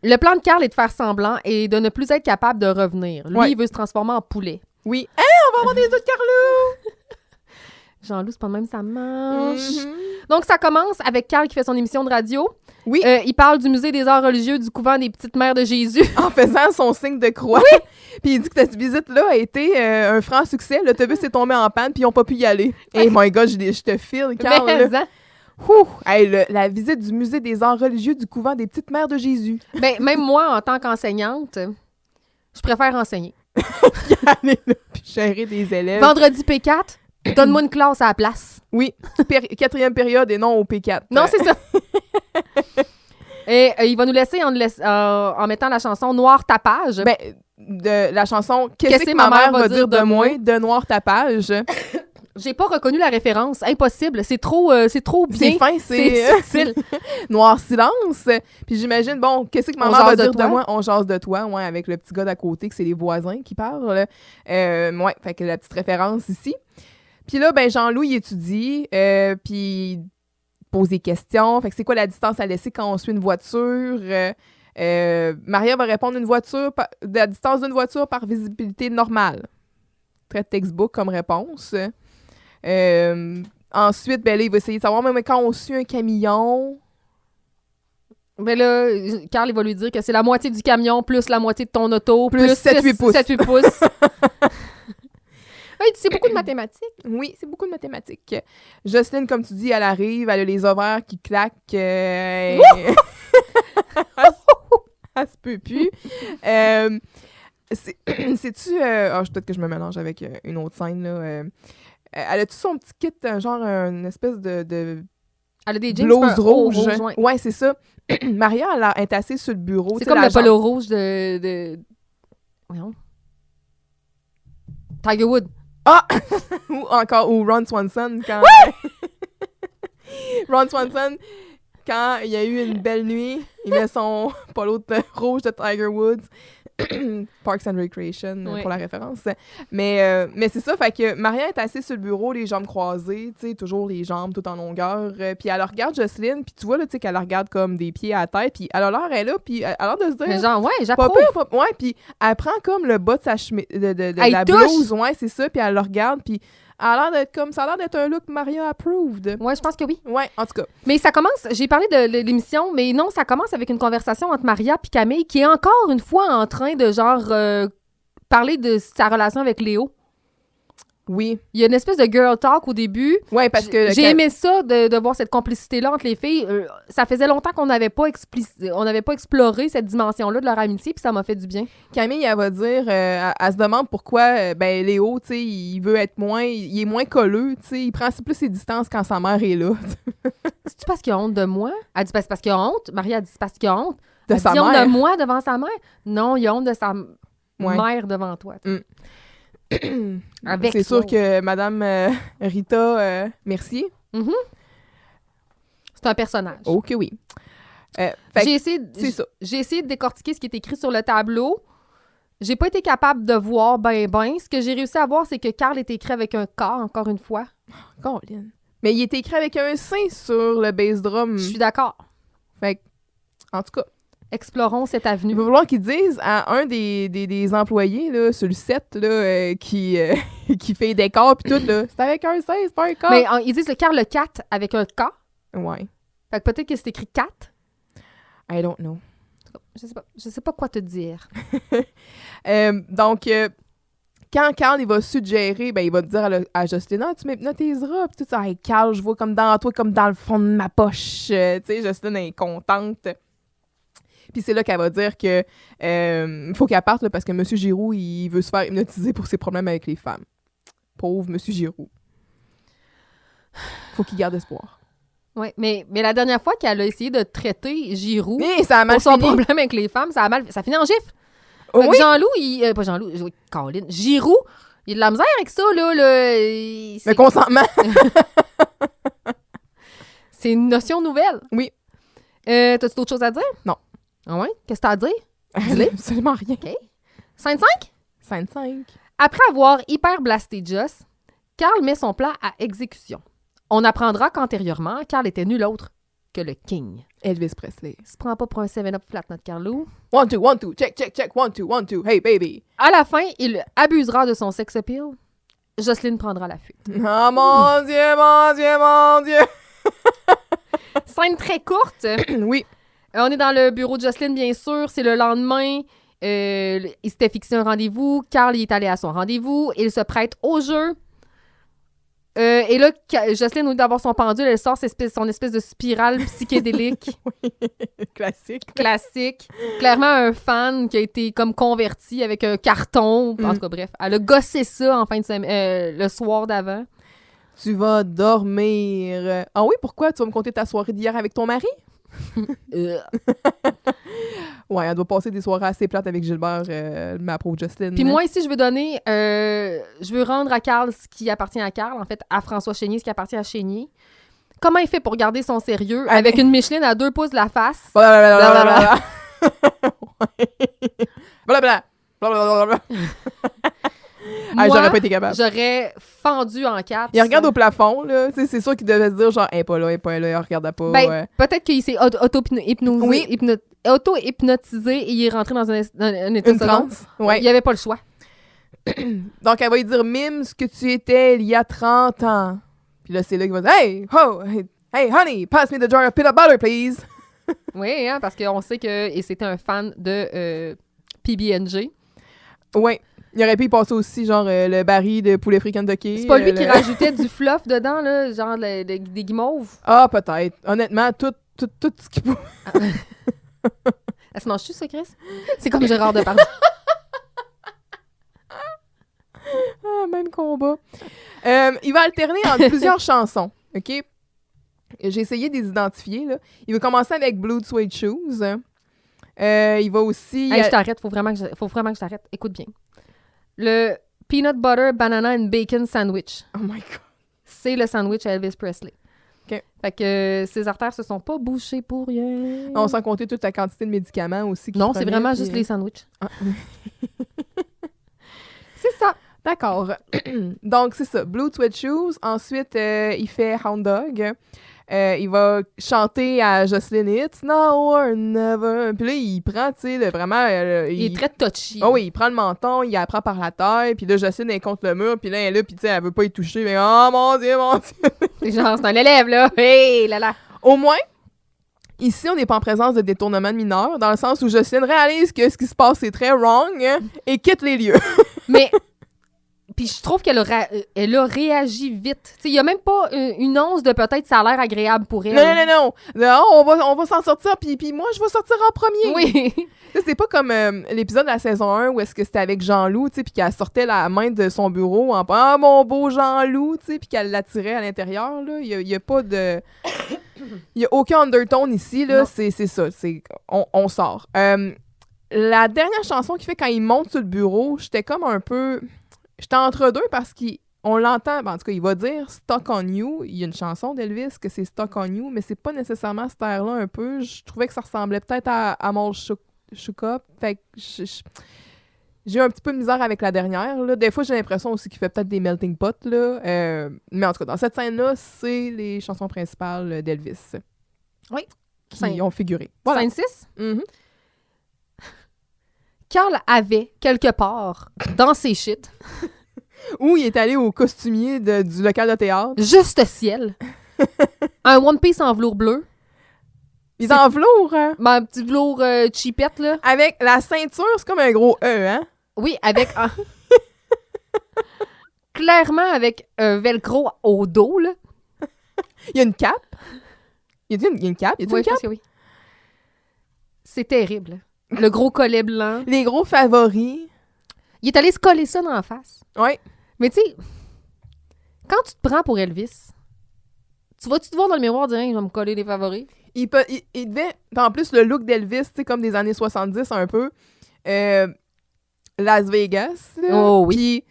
Le plan de Carl est de faire semblant et de ne plus être capable de revenir. Lui, il veut se transformer en poulet. Oui. Hey, on va avoir des œufs de Carlo! Jean-Loup, c'est pas de même, ça marche. Donc, ça commence avec Carl qui fait son émission de radio. Oui. Il parle du musée des arts religieux du couvent des Petites Mères de Jésus. En faisant son signe de croix. Oui. Puis il dit que cette visite-là a été un franc succès. L'autobus est tombé en panne puis ils n'ont pas pu y aller. Hey, my God, je te file, Carl. Hey, la visite du musée des arts religieux du couvent des Petites Mères de Jésus. Ben, même moi, en tant qu'enseignante, je préfère enseigner. Y aller là, puis gérer des élèves. Vendredi P4, donne-moi une classe à la place. Oui, 4e période et non au P4. Non, c'est ça. Et il va nous laisser en mettant la chanson Noir tapage. Ben, de la chanson Qu'est-ce que ma mère va dire de moi de Noir tapage. J'ai pas reconnu la référence. Impossible. C'est trop bien. C'est fin, c'est subtil. Noir silence. Puis j'imagine, bon, qu'est-ce que ma mère va dire de moi? On jase de toi, ouais, avec le petit gars d'à côté, que c'est les voisins qui parlent. Ouais, fait que la petite référence ici. Puis là, ben Jean-Loup, il étudie, puis pose des questions. Fait que c'est quoi la distance à laisser quand on suit une voiture? Maria va répondre la distance d'une voiture par visibilité normale. Très textbook comme réponse. Ensuite, ben là, il va essayer de savoir, mais quand on suit un camion... Ben là, Carl, il va lui dire que c'est la moitié du camion plus la moitié de ton auto plus 7-8 pouces. 7-8 pouces. Oui, c'est beaucoup de mathématiques. Oui, c'est beaucoup de mathématiques. Jocelyne, comme tu dis, elle arrive, elle a les ovaires qui claquent. Elle se peut plus. C'est-tu... peut-être que je me mélange avec une autre scène, là. Elle a-tu son petit kit, genre une espèce de elle a des jeans rouge. Ouais, c'est ça. Maria, elle est assise sur le bureau. C'est comme le polo rouge de... Voyons. Tiger Woods. Ah! ou Ron Swanson, quand... Ron Swanson, quand il y a eu une belle nuit, il met son polo rouge de Tiger Woods. Parks and Recreation, oui, pour la référence. Mais c'est ça, fait que Maria est assise sur le bureau, les jambes croisées, tu sais, toujours les jambes tout en longueur. Puis elle regarde Jocelyne, puis tu vois, là, tu sais, qu'elle la regarde comme des pieds à la tête, puis elle a l'air, elle est là, puis elle a l'air de se dire... Mais genre, ouais, j'approuve. Ouais, puis elle prend comme le bas de sa chemise, de la blouse, ouais, c'est ça, puis elle le regarde, puis... Ça a l'air d'être un look Maria approved. Ouais, je pense que oui. Ouais, en tout cas. Mais ça commence, j'ai parlé de l'émission, mais non, ça commence avec une conversation entre Maria et Camille qui est encore une fois en train de genre parler de sa relation avec Léo. Oui. Il y a une espèce de girl talk au début. Ouais, parce que... J'ai aimé ça, de voir cette complicité-là entre les filles. Ça faisait longtemps qu'on n'avait pas exploré cette dimension-là de leur amitié, puis ça m'a fait du bien. Camille, elle va dire... elle se demande pourquoi Léo, tu sais, il veut être moins... Il est moins colleux, tu sais. Il prend plus ses distances quand sa mère est là. C'est-tu parce qu'il a honte de moi? Elle dit parce qu'il a honte. Maria a dit c'est parce qu'il a honte. De sa mère. Il a honte de moi devant sa mère. Non, il a honte de sa mère devant toi. C'est sûr que Madame Rita Mercier. Mm-hmm. C'est un personnage. Oh que oui. J'ai essayé de décortiquer ce qui est écrit sur le tableau. J'ai pas été capable de voir ben. Ce que j'ai réussi à voir, c'est que Carl est écrit avec un K, encore une fois. Colin. Mais il est écrit avec un C sur le bass drum. Je suis d'accord. Fait que, en tout cas. Explorons cette avenue. Il va falloir qu'ils disent à un des employés là, sur le set là, qui fait des décors pis tout, là, c'est avec un C, c'est pas un K. Mais ils disent le Carl 4 avec un K. Ouais. Fait que peut-être que c'est écrit 4. I don't know. Je sais pas quoi te dire. Donc, quand Carl il va suggérer, il va te dire à Jocelyne, tu m'hypnotiseras, pis tout ça. Hey, Carl, je vois comme dans toi, comme dans le fond de ma poche. Tu sais, Jocelyne est contente. Puis c'est là qu'elle va dire que faut qu'elle parte là, parce que M. Giroux, il veut se faire hypnotiser pour ses problèmes avec les femmes. Pauvre M. Giroux. Faut qu'il garde espoir. Oui, mais la dernière fois qu'elle a essayé de traiter Giroux ça a mal pour son fini. problème avec les femmes, ça finit en gifle. Oh, Fait que oui? Jean-Loup, pas Jean-Loup, Colin, Giroux, il a de la misère avec ça, là. Le consentement. C'est une notion nouvelle. Oui. T'as-tu d'autres choses à dire? Non. Ah ouais? Qu'est-ce que t'as à dire? Dis-le. Absolument rien. Scène 5? Scène 5. Après avoir hyper blasté Joss, Carl met son plan à exécution. On apprendra qu'antérieurement, Carl était nul autre que le King. Elvis Presley. Il se prend pas pour un 7-up flat, notre Carlo. 1, 2, 1, 2, check, check, check, 1, 2, 1, 2, hey baby. À la fin, il abusera de son sex appeal. Jocelyne prendra la fuite. Oh mon Dieu, mon Dieu, mon Dieu. Scène très courte. Oui. On est dans le bureau de Jocelyne, bien sûr. C'est le lendemain. Il s'était fixé un rendez-vous. Carl y est allé à son rendez-vous. Il se prête au jeu. Et là, Jocelyne, au lieu d'avoir son pendule, elle sort son espèce de spirale psychédélique. Oui. Classique. Classique. Clairement, un fan qui a été comme converti avec un carton. En tout cas, bref. Elle a gossé ça en fin de semaine, le soir d'avant. Tu vas dormir. Ah oui, pourquoi? Tu vas me conter ta soirée d'hier avec ton mari? Ouais, elle doit passer des soirées assez plates avec Gilbert, ma pauvre Jocelyne. Puis moi, ici, je veux rendre à Carl ce qui appartient à Carl, en fait, à François Chénier, ce qui appartient à Chénier. Comment il fait pour garder son sérieux avec une Micheline à 2 pouces de la face? Blablabla. Blablabla. Blablabla. Moi, j'aurais pas été capable. J'aurais fendu en 4. Il regarde au plafond, là. C'est sûr qu'il devait se dire, genre, elle est pas là, il regarde pas. Ben, peut-être qu'il s'est auto-hypnotisé Oui. auto-hypnotisé et il est rentré dans un état Une second. transe. Ouais. Il n'y avait pas le choix. Donc, elle va lui dire, mime ce que tu étais il y a 30 ans. Puis là, c'est là qu'il va dire, hey, ho, hey, honey, pass me the jar of peanut butter, please. Oui, hein, parce qu'on sait que c'était un fan de PB&J. Ouais. Il aurait pu y passer aussi, genre, le baril de poulet frit Kentucky. C'est pas lui qui rajoutait du fluff dedans, là, genre des guimauves? Ah, peut-être. Honnêtement, tout ce qu'il faut. Elle se mange-tu, ça, Chris? C'est comme Gérard Depardieu. Ah, même combat. Il va alterner entre plusieurs chansons, OK? J'ai essayé de les identifier, là. Il va commencer avec Blue Suede Shoes. Il va aussi... Hey, je t'arrête, faut vraiment que je t'arrête. Écoute bien. Le Peanut Butter Banana and Bacon Sandwich. Oh my God. C'est le sandwich à Elvis Presley. OK. Fait que ses artères se sont pas bouchées pour rien. Non, sans compter toute la quantité de médicaments aussi. qu'il Non, c'est prenait, vraiment puis- juste les sandwichs. Ah. C'est ça. D'accord. Donc, c'est ça. Blue Suede Shoes. Ensuite, il fait Hound Dog. Il va chanter à Jocelyne It's Now or Never. Puis là, il prend, tu sais, vraiment... Il est très touchy. Ah oui, il prend le menton, il apprend par la taille, puis là, Jocelyne est contre le mur, puis là, elle est là, puis tu sais, elle veut pas y toucher, mais oh mon Dieu, mon Dieu! C'est genre, c'est un élève, là. Hey, là, là. Au moins, ici, on n'est pas en présence de détournement de mineurs, dans le sens où Jocelyne réalise que ce qui se passe est très wrong et quitte les lieux. Mais, puis je trouve qu'elle a réagi vite. Tu sais, il y a même pas une once de peut-être ça a l'air agréable pour elle. Non. Non, on va s'en sortir, puis moi, je vais sortir en premier. Oui. Tu sais, c'est pas comme l'épisode de la saison 1 où est-ce que c'était avec Jean-Loup, tu sais, puis qu'elle sortait la main de son bureau en « Ah, mon beau Jean-Loup », tu sais, puis qu'elle l'attirait à l'intérieur, là. Il y a pas de... Il y a aucun undertone ici, là. Non. C'est ça. On sort. La dernière chanson qu'il fait quand il monte sur le bureau, j'étais comme un peu... J'étais entre deux parce qu'on l'entend, ben, en tout cas, il va dire « Stuck on You ». Il y a une chanson d'Elvis que c'est « Stuck on You », mais c'est pas nécessairement cette air-là un peu. Je trouvais que ça ressemblait peut-être à All Shook Up. Fait que j'ai eu un petit peu de misère avec la dernière. Là. Des fois, j'ai l'impression aussi qu'il fait peut-être des melting pots. Là. Mais en tout cas, dans cette scène-là, c'est les chansons principales d'Elvis. Oui. Qui ont figuré. Voilà. Scène 6. Mhm. Carl avait, quelque part, dans ses shit, Ou il est allé au costumier du local de théâtre. juste ciel, un One Piece en velours bleu, Ils en velours, hein? ben, un petit velours cheapette, là. Avec la ceinture, c'est comme un gros E, hein? Oui, avec un... Clairement avec un velcro au dos, là. Il y a une cape. Il y a une cape? Il y a Oui, une je pense cape? que oui. C'est terrible. Le gros collet blanc. Les gros favoris. Il est allé se coller ça dans la face. Ouais. Mais tu sais, quand tu te prends pour Elvis, tu vas-tu te voir dans le miroir dire « Je vais me coller les favoris? » Il devait... En plus, le look d'Elvis, tu sais, comme des années 70 un peu, Las Vegas. Là. Oh oui. Puis,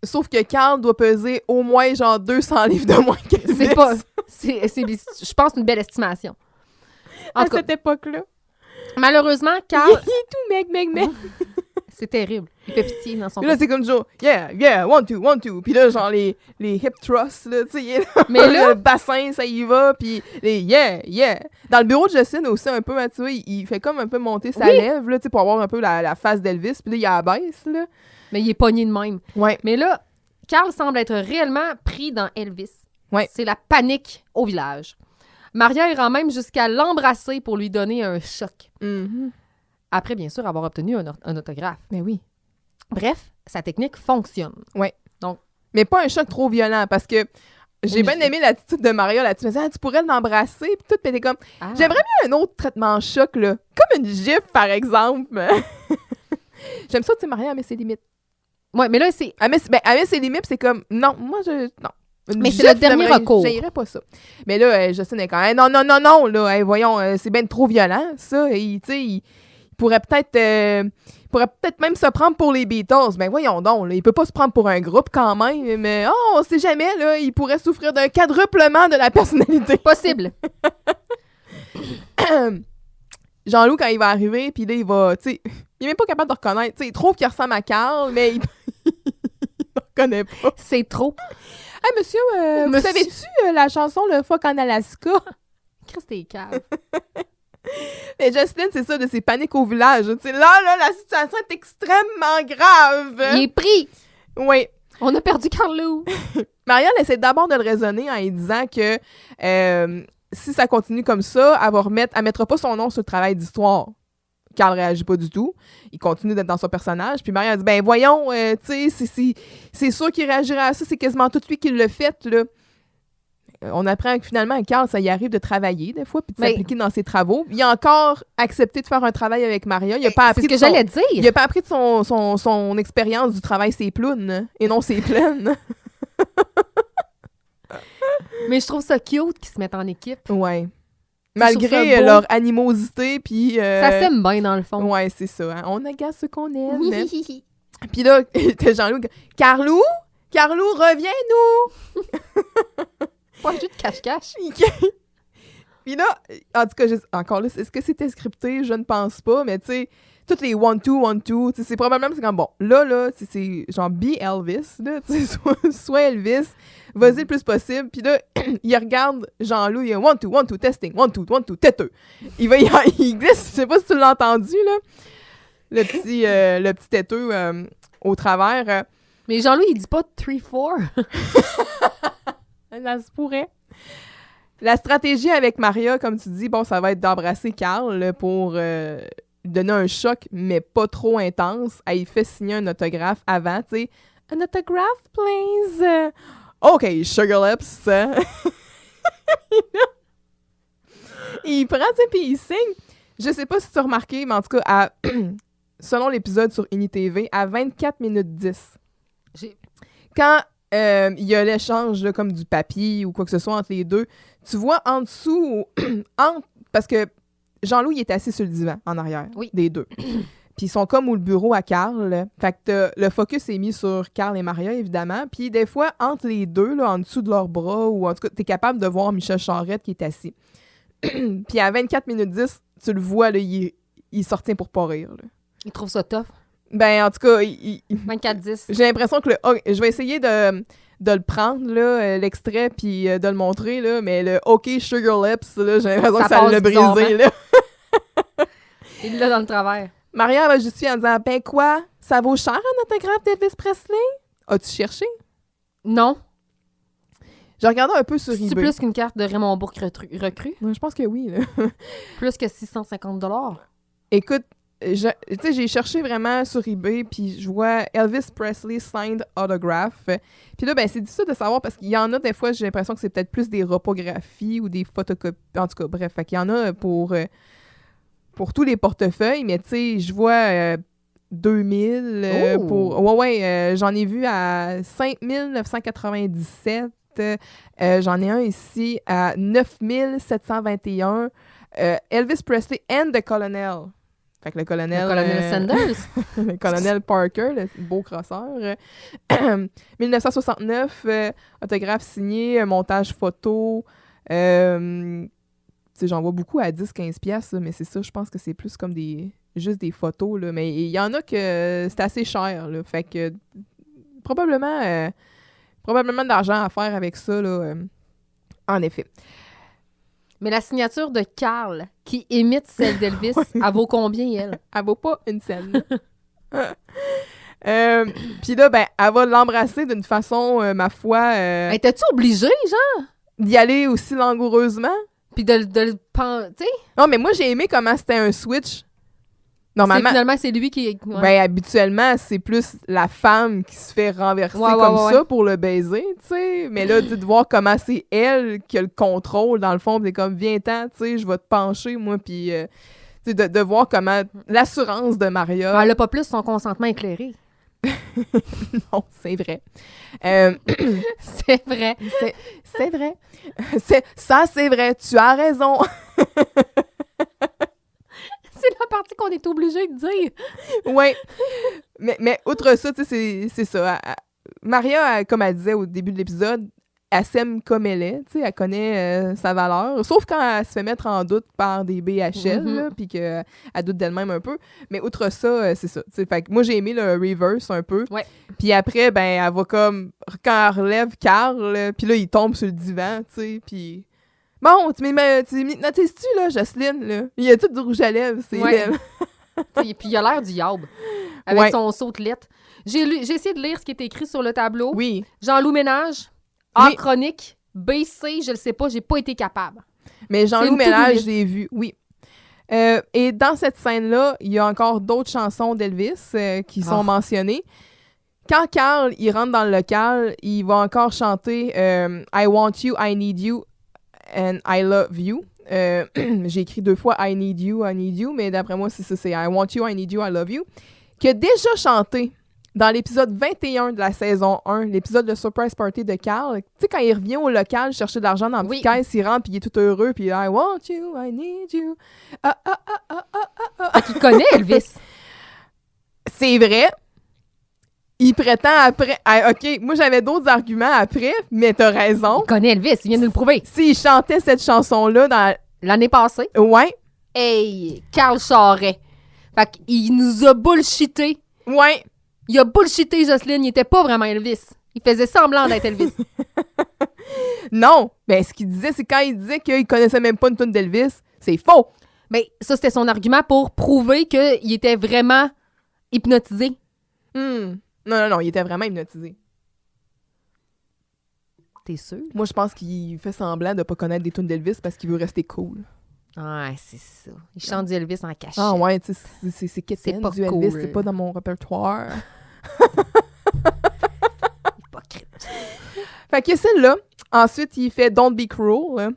sauf que Carl doit peser au moins genre 200 livres de moins qu'Elvis. C'est pas... je pense une belle estimation. En À tout cas, cette époque-là. malheureusement, Il Carl... est tout mec. C'est terrible. Il fait pitié dans son Puis là, c'est comme genre, yeah, 1, 2, 1, 2. Puis là, genre, les hip thrusts, là, tu sais, il est là. Mais là- le bassin, ça y va. Puis les yeah. Dans le bureau de Justin aussi, un peu, hein, tu vois, il fait comme un peu monter sa Oui. lèvre, là, tu sais, pour avoir un peu la face d'Elvis. Puis là, il abaisse, là. Mais il est pogné de même. Ouais. Mais là, Carl semble être réellement pris dans Elvis. Ouais. C'est la panique au village. Maria ira même jusqu'à l'embrasser pour lui donner un choc. Mhm. Après, bien sûr, avoir obtenu un autographe. Mais oui. Bref, sa technique fonctionne. Mais pas un choc trop violent, parce que j'ai Oui, bien aimé l'attitude de Maria là-dessus. Elle me disait, tu pourrais l'embrasser, puis tout, puis t'es comme, Ah. j'aimerais bien un autre traitement choc, là. Comme une gifle, par exemple. J'aime ça, tu sais, Maria, elle met ses limites. Ouais, mais là, c'est... Elle met ses limites, puis c'est comme, non, moi, non. Une Mais c'est gifle, le dernier j'aimerais- recours. J'haïrais pas ça. Mais là, Justin est quand même, non, là, hey, voyons, c'est bien trop violent, ça. Tu sais, il pourrait peut-être même se prendre pour les Beatles. Mais voyons donc, là, il peut pas se prendre pour un groupe quand même. Mais on sait jamais, là, il pourrait souffrir d'un quadruplement de la personnalité. Possible. Jean-Loup, quand il va arriver, puis là, il va, tu sais, il est même pas capable de reconnaître. Tu sais, il trouve qu'il ressemble à Carl, mais il ne reconnaît pas. C'est trop. Hey, monsieur, vous Monsieur. savez-tu la chanson Le Phoque en Alaska? Christ, t'es cave. Et Justin, c'est ça, de ses paniques au village. Tu sais, là, la situation est extrêmement grave. Il est pris. Oui. On a perdu Carlou. Marianne essaie d'abord de le raisonner en lui disant que si ça continue comme ça, elle mettra pas son nom sur le travail d'histoire. Carl réagit pas du tout. Il continue d'être dans son personnage. Puis Marianne dit, ben voyons, tu sais, c'est sûr qu'il réagira à ça. C'est quasiment tout lui qui l'a fait, là. On apprend que finalement, à Carl, ça y arrive de travailler des fois puis de Mais- s'appliquer dans ses travaux. Il a encore accepté de faire un travail avec Maria. Il a pas C'est appris ce que de son- j'allais Il dire. a pas appris de son expérience du travail ses plounes et non ses plaines. Mais je trouve ça cute qu'ils se mettent en équipe. Ouais. Je trouve Malgré ça beau. leur animosité, puis... Ça s'aime bien, dans le fond. Ouais, c'est ça. Hein. On agace ce qu'on aime. Oui. Puis là, t'as Jean-Loup... Carlou, reviens-nous! Pas juste de cache-cache. Puis là, en tout cas, encore là, est-ce que c'était scripté? Je ne pense pas, mais tu sais, toutes les 1-2, 1-2, c'est probablement, c'est comme, bon, là, c'est genre be Elvis, là, tu sais, soit Elvis, vas-y le plus possible. Puis là, il regarde Jean-Loup, il y a 1-2, testing, 1-2, têteux. Il glisse, je sais pas si tu l'as entendu, là, le petit têteux au travers. Mais Jean-Louis, il dit pas 3-4. Ça se pourrait. La stratégie avec Maria, comme tu dis, bon, ça va être d'embrasser Carl là, pour lui donner un choc, mais pas trop intense. Elle fait signer un autographe avant, tu sais. Un autographe, please. OK, Sugar Lips. Il prend, tu sais, puis il signe. Je sais pas si tu as remarqué, mais en tout cas, selon l'épisode sur IniTV, à 24 minutes 10, quand il y a l'échange là, comme du papier ou quoi que ce soit entre les deux, tu vois en dessous, parce que Jean-Loup, il est assis sur le divan en arrière, Oui. des deux. Puis ils sont comme au bureau à Carl. Là. Fait que le focus est mis sur Carl et Maria, évidemment. Puis des fois, entre les deux, là, en dessous de leurs bras, ou en tout cas, t'es capable de voir Michel Charette qui est assis. Puis à 24 minutes 10, tu le vois, là, il sortit pour pas rire. Là. Il trouve ça tough. Ben, en tout cas, 24-10. j'ai l'impression que je vais essayer de le prendre, là, l'extrait, puis de le montrer, là, mais le OK Sugar Lips, là, j'ai l'impression Ça que ça passe l'a brisé, bizarrement. là. Il l'a dans le travers. Maria va justifier en disant, ben quoi, ça vaut cher un autographe d'Elvis Presley? As-tu cherché? Non. J'ai regardé un peu sur C'est eBay. plus qu'une carte de Raymond Bourque recrue. Ouais, je pense que oui, là. Plus que 650 $. Écoute, tu sais, j'ai cherché vraiment sur eBay, puis je vois Elvis Presley signed autograph. Puis là, ben, c'est difficile de savoir parce qu'il y en a des fois, j'ai l'impression que c'est peut-être plus des repographies ou des photocopies. En tout cas, bref, fait qu'il y en a pour tous les portefeuilles, mais tu sais, je vois 2000 Oh! pour... Ouais, j'en ai vu à 5997. J'en ai un ici à 9721. Elvis Presley and the Colonel. Fait que le colonel... Le colonel Sanders. le colonel Parker, le beau crosseur. 1969, autographe signé, montage photo. Tu sais, j'en vois beaucoup à 10-15 piastres, mais c'est ça, je pense que c'est plus comme juste des photos, là. Mais il y en a que c'est assez cher, là. Fait que probablement de l'argent à faire avec ça, là. En effet. Mais la signature de Carl, qui imite celle d'Elvis, elle vaut combien, elle? Elle vaut pas une scène. Puis là, ben, elle va l'embrasser d'une façon, ma foi... Étais-tu obligée, genre? d'y aller aussi langoureusement? Puis de le... Tu sais? Non, mais moi, j'ai aimé comment c'était un switch. Normalement, Finalement, c'est lui qui... Ouais. ben, habituellement, c'est plus la femme qui se fait renverser comme ça pour le baiser, tu sais. Mais là, de voir comment c'est elle qui a le contrôle, dans le fond, c'est comme, viens-t'en, tu sais, je vais te pencher, moi, puis... tu sais, de voir comment... L'assurance de Maria... Ben, elle a pas plus son consentement éclairé. Non, c'est vrai. C'est vrai. C'est vrai. Ça, c'est vrai. Tu as raison. C'est la partie qu'on est obligé de dire. Oui. Mais outre ça, tu sais, c'est ça. Maria, comme elle disait au début de l'épisode, elle s'aime comme elle est, tu sais, elle connaît sa valeur, sauf quand elle se fait mettre en doute par des BHL, là, puis qu'elle doute d'elle-même un peu. Mais outre ça, c'est ça. T'sais, fait que moi, j'ai aimé le reverse un peu. Ouais. Puis après, ben, elle va comme... Quand elle relève Carl, puis là, il tombe sur le divan, tu sais, puis... Bon, tu m'hypnotises-tu, là, Jocelyne, là? Il y a tout du rouge à lèvres, c'est elle. Puis il a l'air du yaube, avec son sautelette. J'ai essayé de lire ce qui était écrit sur le tableau. Oui. Jean-Loup Ménage, A chronique, BC, je le sais pas, j'ai pas été capable. Mais Jean-Loup Ménage, je l'ai vu, oui. Et dans cette scène-là, il y a encore d'autres chansons d'Elvis qui sont mentionnées. Quand Carl, il rentre dans le local, il va encore chanter I want you, I need you, and I love you. J'ai écrit 2 fois I need you, mais d'après moi, c'est ça, c'est I want you, I need you, I love you. Qui a déjà chanté dans l'épisode 21 de la saison 1, l'épisode de Surprise Party de Carl. Tu sais, quand il revient au local chercher de l'argent dans la petite caisse, il rentre puis il est tout heureux, puis I want you, I need you. Fait qu'il connaît Elvis. C'est vrai. Il prétend après... OK, moi, j'avais d'autres arguments après, mais t'as raison. Il connaît Elvis, il vient de le prouver. S'il chantait cette chanson-là dans... L'année passée. Ouais. Hey, Carl Charret. Fait qu'il nous a bullshité. Ouais. Il a bullshité Jocelyne, il était pas vraiment Elvis. Il faisait semblant d'être Elvis. Non, ben ce qu'il disait, c'est quand il disait qu'il connaissait même pas une tune d'Elvis, c'est faux. Mais ça, c'était son argument pour prouver qu'il était vraiment hypnotisé. Non, il était vraiment hypnotisé. T'es sûr? Moi, je pense qu'il fait semblant de pas connaître des tunes d'Elvis parce qu'il veut rester cool. Ouais, c'est ça. Il chante du Elvis en cachette. Ah ouais, tu sais, c'est quétaine pas du cool. Elvis, c'est pas dans mon répertoire. Hypocrite. Fait que celle-là, ensuite, il fait Don't Be Cruel.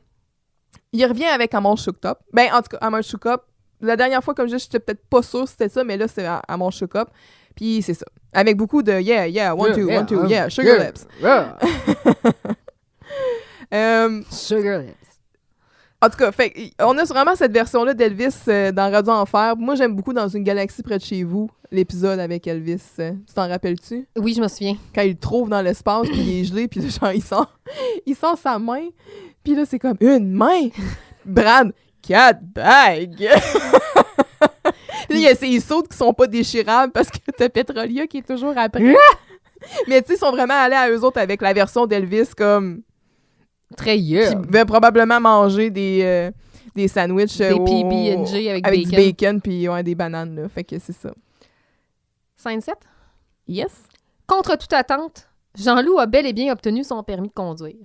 Il revient avec I'm All Shook Up. Ben, en tout cas, I'm All Shook Up. La dernière fois, comme je disais, j'étais peut-être pas sûre si c'était ça, mais là, c'est I'm All Shook Up. Puis c'est ça. Avec beaucoup de yeah, one, two, yeah, sugar lips. Yeah. Euh, Sugar lips. En tout cas, fait, on a vraiment cette version-là d'Elvis dans Radio Enfer. Moi, j'aime beaucoup Dans une galaxie près de chez vous, l'épisode avec Elvis. Tu t'en rappelles-tu? Oui, je me souviens. Quand il le trouve dans l'espace, puis il est gelé, puis genre, il sort sa main, puis là, c'est comme une main! Brad, 4 bagues! Là, il y a ces sautes qui sont pas déchirables parce que t'as Petrolia qui est toujours après. Mais tu sais, ils sont vraiment allés à eux autres avec la version d'Elvis comme... Très Qui va probablement manger des sandwichs. Des PB&J avec du bacon puis des bananes, là. Fait que c'est ça. Scène 7. Yes. Contre toute attente, Jean-Loup a bel et bien obtenu son permis de conduire.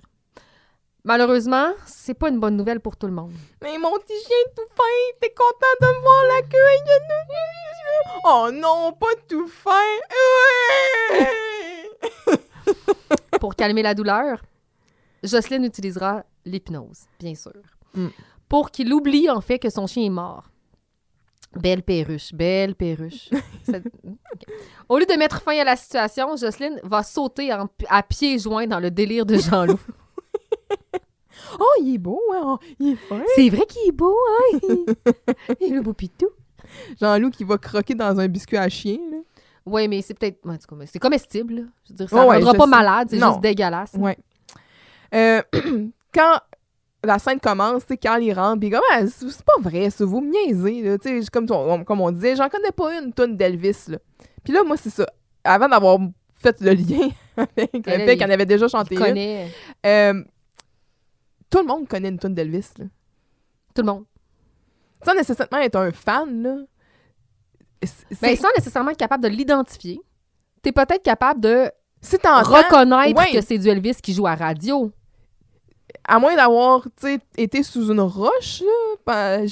Malheureusement, c'est pas une bonne nouvelle pour tout le monde. Mais mon petit chien tout fin, t'es content de me voir la queue? Oh non, pas tout fin! Pour calmer la douleur, Jocelyne utilisera l'hypnose, bien sûr. Pour qu'il oublie, en fait, que son chien est mort. Belle perruche, belle perruche. Okay. Au lieu de mettre fin à la situation, Jocelyne va sauter à pieds joints dans le délire de Jean-Loup. Oh, il est beau, hein? Oh, il est fin. C'est vrai qu'il est beau, hein? Il est le beau pitou. Jean-Loup qui va croquer dans un biscuit à chien, là. Oui, mais c'est peut-être... en tout cas, c'est comestible, là. Je veux dire, ça Ouais, ne ouais, rendra je pas sais. malade, c'est Non. juste dégueulasse. Ouais. Quand la scène commence, tu sais, Carl il rentre, pis comme, ah, c'est pas vrai, ça, vous me niaisez, là. Tu sais, comme on disait, j'en connais pas une tonne d'Elvis, là. Puis là, moi, c'est ça. Avant d'avoir fait le lien avec le fait qu'elle avait déjà chanté Je connais tout le monde connaît une tonne d'Elvis, là. tout le monde. Sans nécessairement être un fan, là. Ben, sans nécessairement être capable de l'identifier, t'es peut-être capable de si t'entends, reconnaître ouais. que c'est du Elvis qui joue à radio. À moins d'avoir, tu sais, été sous une roche, là, ben,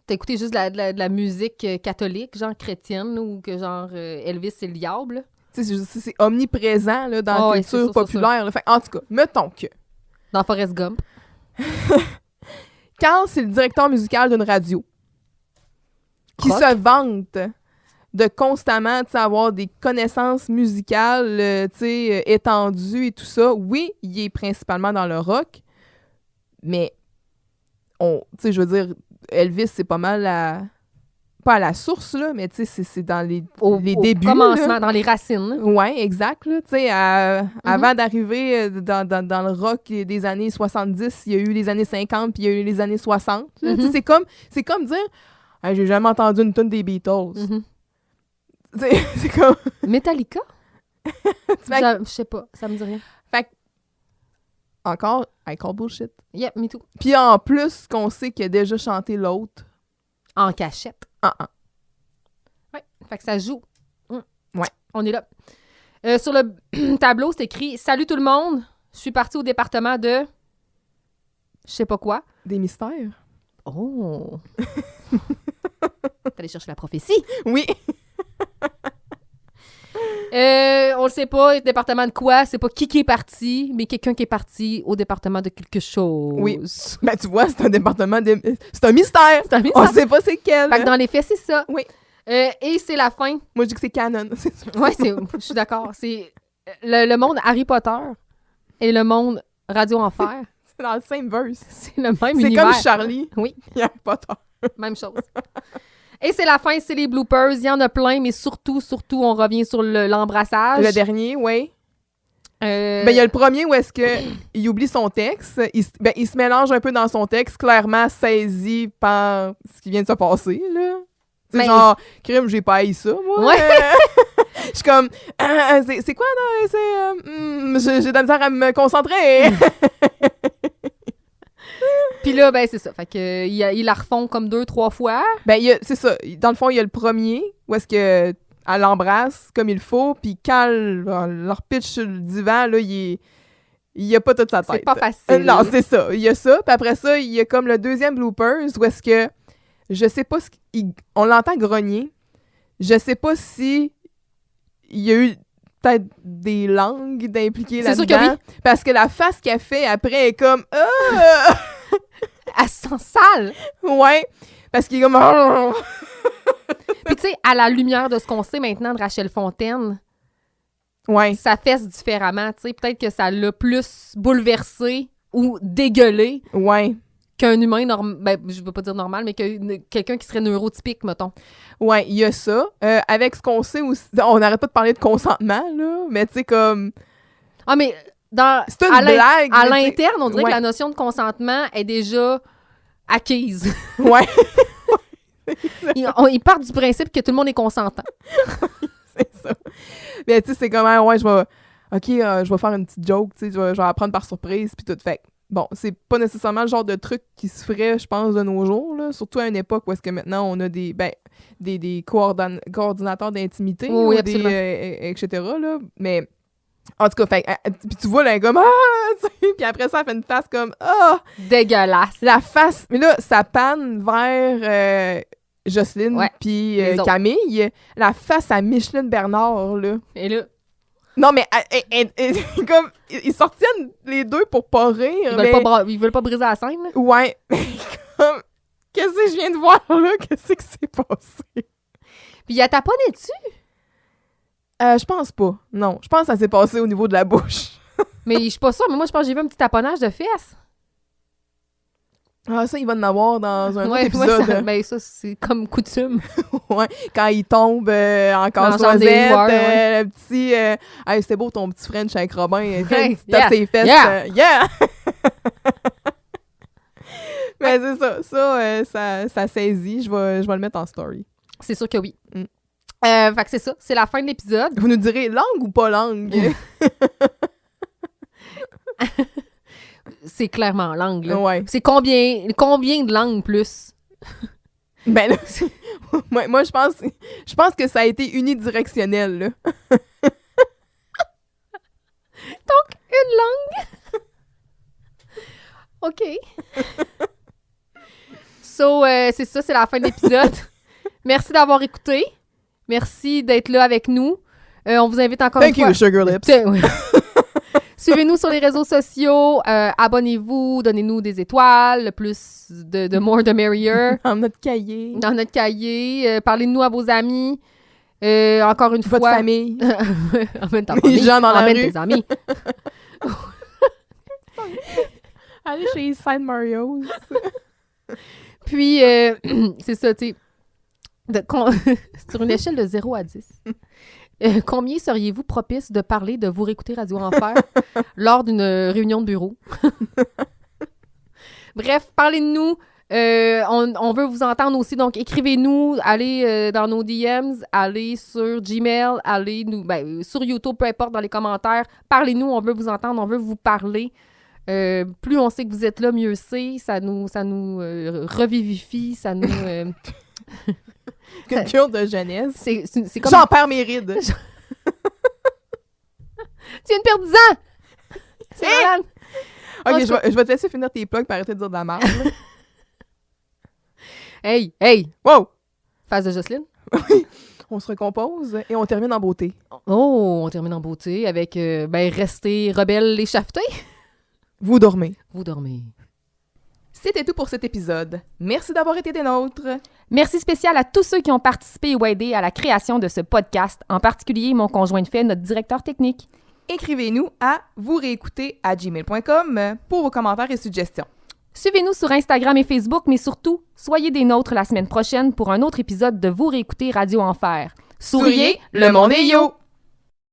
T'as écouté juste de la musique catholique, genre chrétienne, ou que genre Elvis c'est le diable. tu sais, c'est omniprésent, là, dans la ouais, c'est culture sûr, c'est populaire. Là. Fait, en tout cas, mettons que Dans Forrest Gump. Carl, c'est le directeur musical d'une radio qui Rock. se vante de constamment, tu sais, avoir des connaissances musicales, tu sais, étendues et tout ça. Oui, il est principalement dans le rock, mais tu sais, je veux dire, Elvis, c'est pas mal pas à la source, là, mais tu sais, c'est dans les débuts. Au commencement, là. dans les racines. Ouais, exact. Là, tu sais, avant d'arriver dans le rock des années 70, il y a eu les années 50 puis il y a eu les années 60. Là. Tu sais, c'est comme dire hey, j'ai jamais entendu une tonne des Beatles. Tu sais, c'est comme. Metallica? Fait Je sais pas, ça me dit rien. fait que, encore, I call bullshit. Yep, me too. Puis en plus, qu'on sait qu'il a déjà chanté l'autre. En cachette. Ouais, fait que ça joue. Ouais. On est là. Sur le tableau, c'est écrit « Salut tout le monde, je suis partie au département de... » Je sais pas quoi. Des mystères. Oh! T'allais chercher la prophétie. Oui. On le sait pas, département de quoi, c'est pas qui est parti, mais quelqu'un qui est parti au département de quelque chose. Oui. Ben, tu vois, c'est un département de. C'est un mystère. C'est un mystère. On sait pas c'est quel. Fait que dans les faits, c'est ça. Oui. Et c'est la fin. Moi, je dis que c'est canon. C'est ça. Ouais, je suis d'accord. C'est le monde Harry Potter et le monde Radio Enfer. C'est dans le same verse. C'est le même C'est univers. comme Charlie. Oui. Il n'y a pas tort. Même chose. Et c'est la fin, c'est les bloopers. Il y en a plein, mais surtout, on revient sur l'embrassage. Le dernier, oui. Ben, il y a le premier où est-ce que il oublie son texte. Il se mélange un peu dans son texte, clairement saisi par ce qui vient de se passer, là. C'est genre, crime, j'ai pas haï ça, moi. Ouais. Je suis comme, c'est quoi, non? J'ai de la misère à me concentrer. Puis là, ben, c'est ça. Fait que ils la refont comme 2-3 fois. Ben, c'est ça. Dans le fond, il y a le premier où est-ce que elle l'embrasse comme il faut, puis quand elle leur pitch sur le divan, là, il y a pas toute sa tête. C'est pas facile. Non, c'est ça. Il y a ça. Puis après ça, il y a comme le deuxième bloopers où est-ce que je sais pas on l'entend grogner. Je sais pas si il y a eu peut-être des langues d'impliquer là-dedans. C'est sûr que oui. Parce que la face qu'elle fait après est comme Elle se sent sale. ouais. Parce qu'il est comme Puis tu sais, à la lumière de ce qu'on sait maintenant de Rachel Fontaine, ouais. ça fesse différemment. Tu sais, peut-être que ça l'a plus bouleversé ou dégueulé Ouais. qu'un humain normal. Ben, je veux pas dire normal, mais quelqu'un qui serait neurotypique, mettons. Ouais, il y a ça. Avec ce qu'on sait aussi, on n'arrête pas de parler de consentement, là, mais tu sais, comme... Ah, mais c'est une blague. à mais l'interne, on dirait ouais. que la notion de consentement est déjà acquise. Ouais. Ils partent du principe que tout le monde est consentant. C'est ça. Mais tu sais, c'est comme, ouais, je vais faire une petite joke, tu sais, je vais apprendre par surprise, puis tout. Fait bon, c'est pas nécessairement le genre de truc qui se ferait, je pense, de nos jours, là. Surtout à une époque où est-ce que maintenant, on a des coordinateurs d'intimité, Oui, ou absolument. etc., là. Mais, en tout cas, fait puis tu vois, là, comme, tu sais, puis après ça, elle fait une face comme, Dégueulasse. la face, mais là, ça panne vers Jocelyne Ouais, puis les autres. Camille. La face à Micheline Bernard, là. Et là, Non, mais comme, ils sortiennent les deux pour pas rire. ils veulent pas briser la scène, là. Ouais. Comme, qu'est-ce que je viens de voir, là? Qu'est-ce qui s'est passé? Puis il a taponné dessus. Je pense pas. Non, je pense que ça s'est passé au niveau de la bouche. Mais je suis pas sûre, mais moi, je pense que j'ai vu un petit taponnage de fesses. Ah, ça, il va en avoir dans un autre Ouais, épisode. ben ça, c'est comme coutume. Ouais, quand il tombe en Dans casse-noisette, le genre des joueurs, le petit... hey, c'était beau ton petit French avec Robin. Hey, Il tape yeah, ses fesses. yeah. Yeah! Mais c'est ça. Ça saisit. Je vais le mettre en story. C'est sûr que oui. Mm. Fait que c'est ça. C'est la fin de l'épisode. Vous nous direz langue ou pas langue? C'est clairement langue, là. Ouais. C'est combien de langues plus? Ben là, moi je pense que ça a été unidirectionnel, là. Une langue? OK. So, c'est ça, c'est la fin de l'épisode. Merci d'avoir écouté. Merci d'être là avec nous. On vous invite encore une Thank you, fois... Sugar Lips. Oui. Suivez-nous sur les réseaux sociaux. Abonnez-vous. Donnez-nous des étoiles. Le plus de more, the merrier. Dans notre cahier. Dans notre cahier. Parlez-nous à vos amis. Encore une Votre fois... famille. Emmène ta Les famille. gens dans la Emmène rue. tes amis. Allez chez Eastside Mario's. Puis, c'est ça, tu sais, sur une échelle de 0 à 10, combien seriez-vous propice de parler de vous réécouter Radio Enfer lors d'une réunion de bureau? Bref, parlez-de nous. On veut vous entendre aussi, donc écrivez-nous, allez dans nos DMs, allez sur Gmail, allez sur YouTube, peu importe, dans les commentaires. Parlez-nous, on veut vous entendre, on veut vous parler. Plus on sait que vous êtes là, mieux c'est. Ça nous revivifie, ça nous... Culture de jeunesse. C'est comme... J'en perds mes rides. Tu viens de perdre 10 ans! C'est malade! Ok, je vais te laisser finir tes plugs pour arrêter de dire de la merde. Hey! Wow! Face de Jocelyne. On se recompose et on termine en beauté. Oh, on termine en beauté avec restez rebelles et chaffetés. Vous dormez. Vous dormez. C'était tout pour cet épisode. Merci d'avoir été des nôtres. Merci spécial à tous ceux qui ont participé ou aidé à la création de ce podcast, en particulier mon conjoint de fait, notre directeur technique. Écrivez-nous à vousréécouter@gmail.com pour vos commentaires et suggestions. Suivez-nous sur Instagram et Facebook, mais surtout, soyez des nôtres la semaine prochaine pour un autre épisode de Vous réécouter Radio Enfer. Souriez, le monde est yo!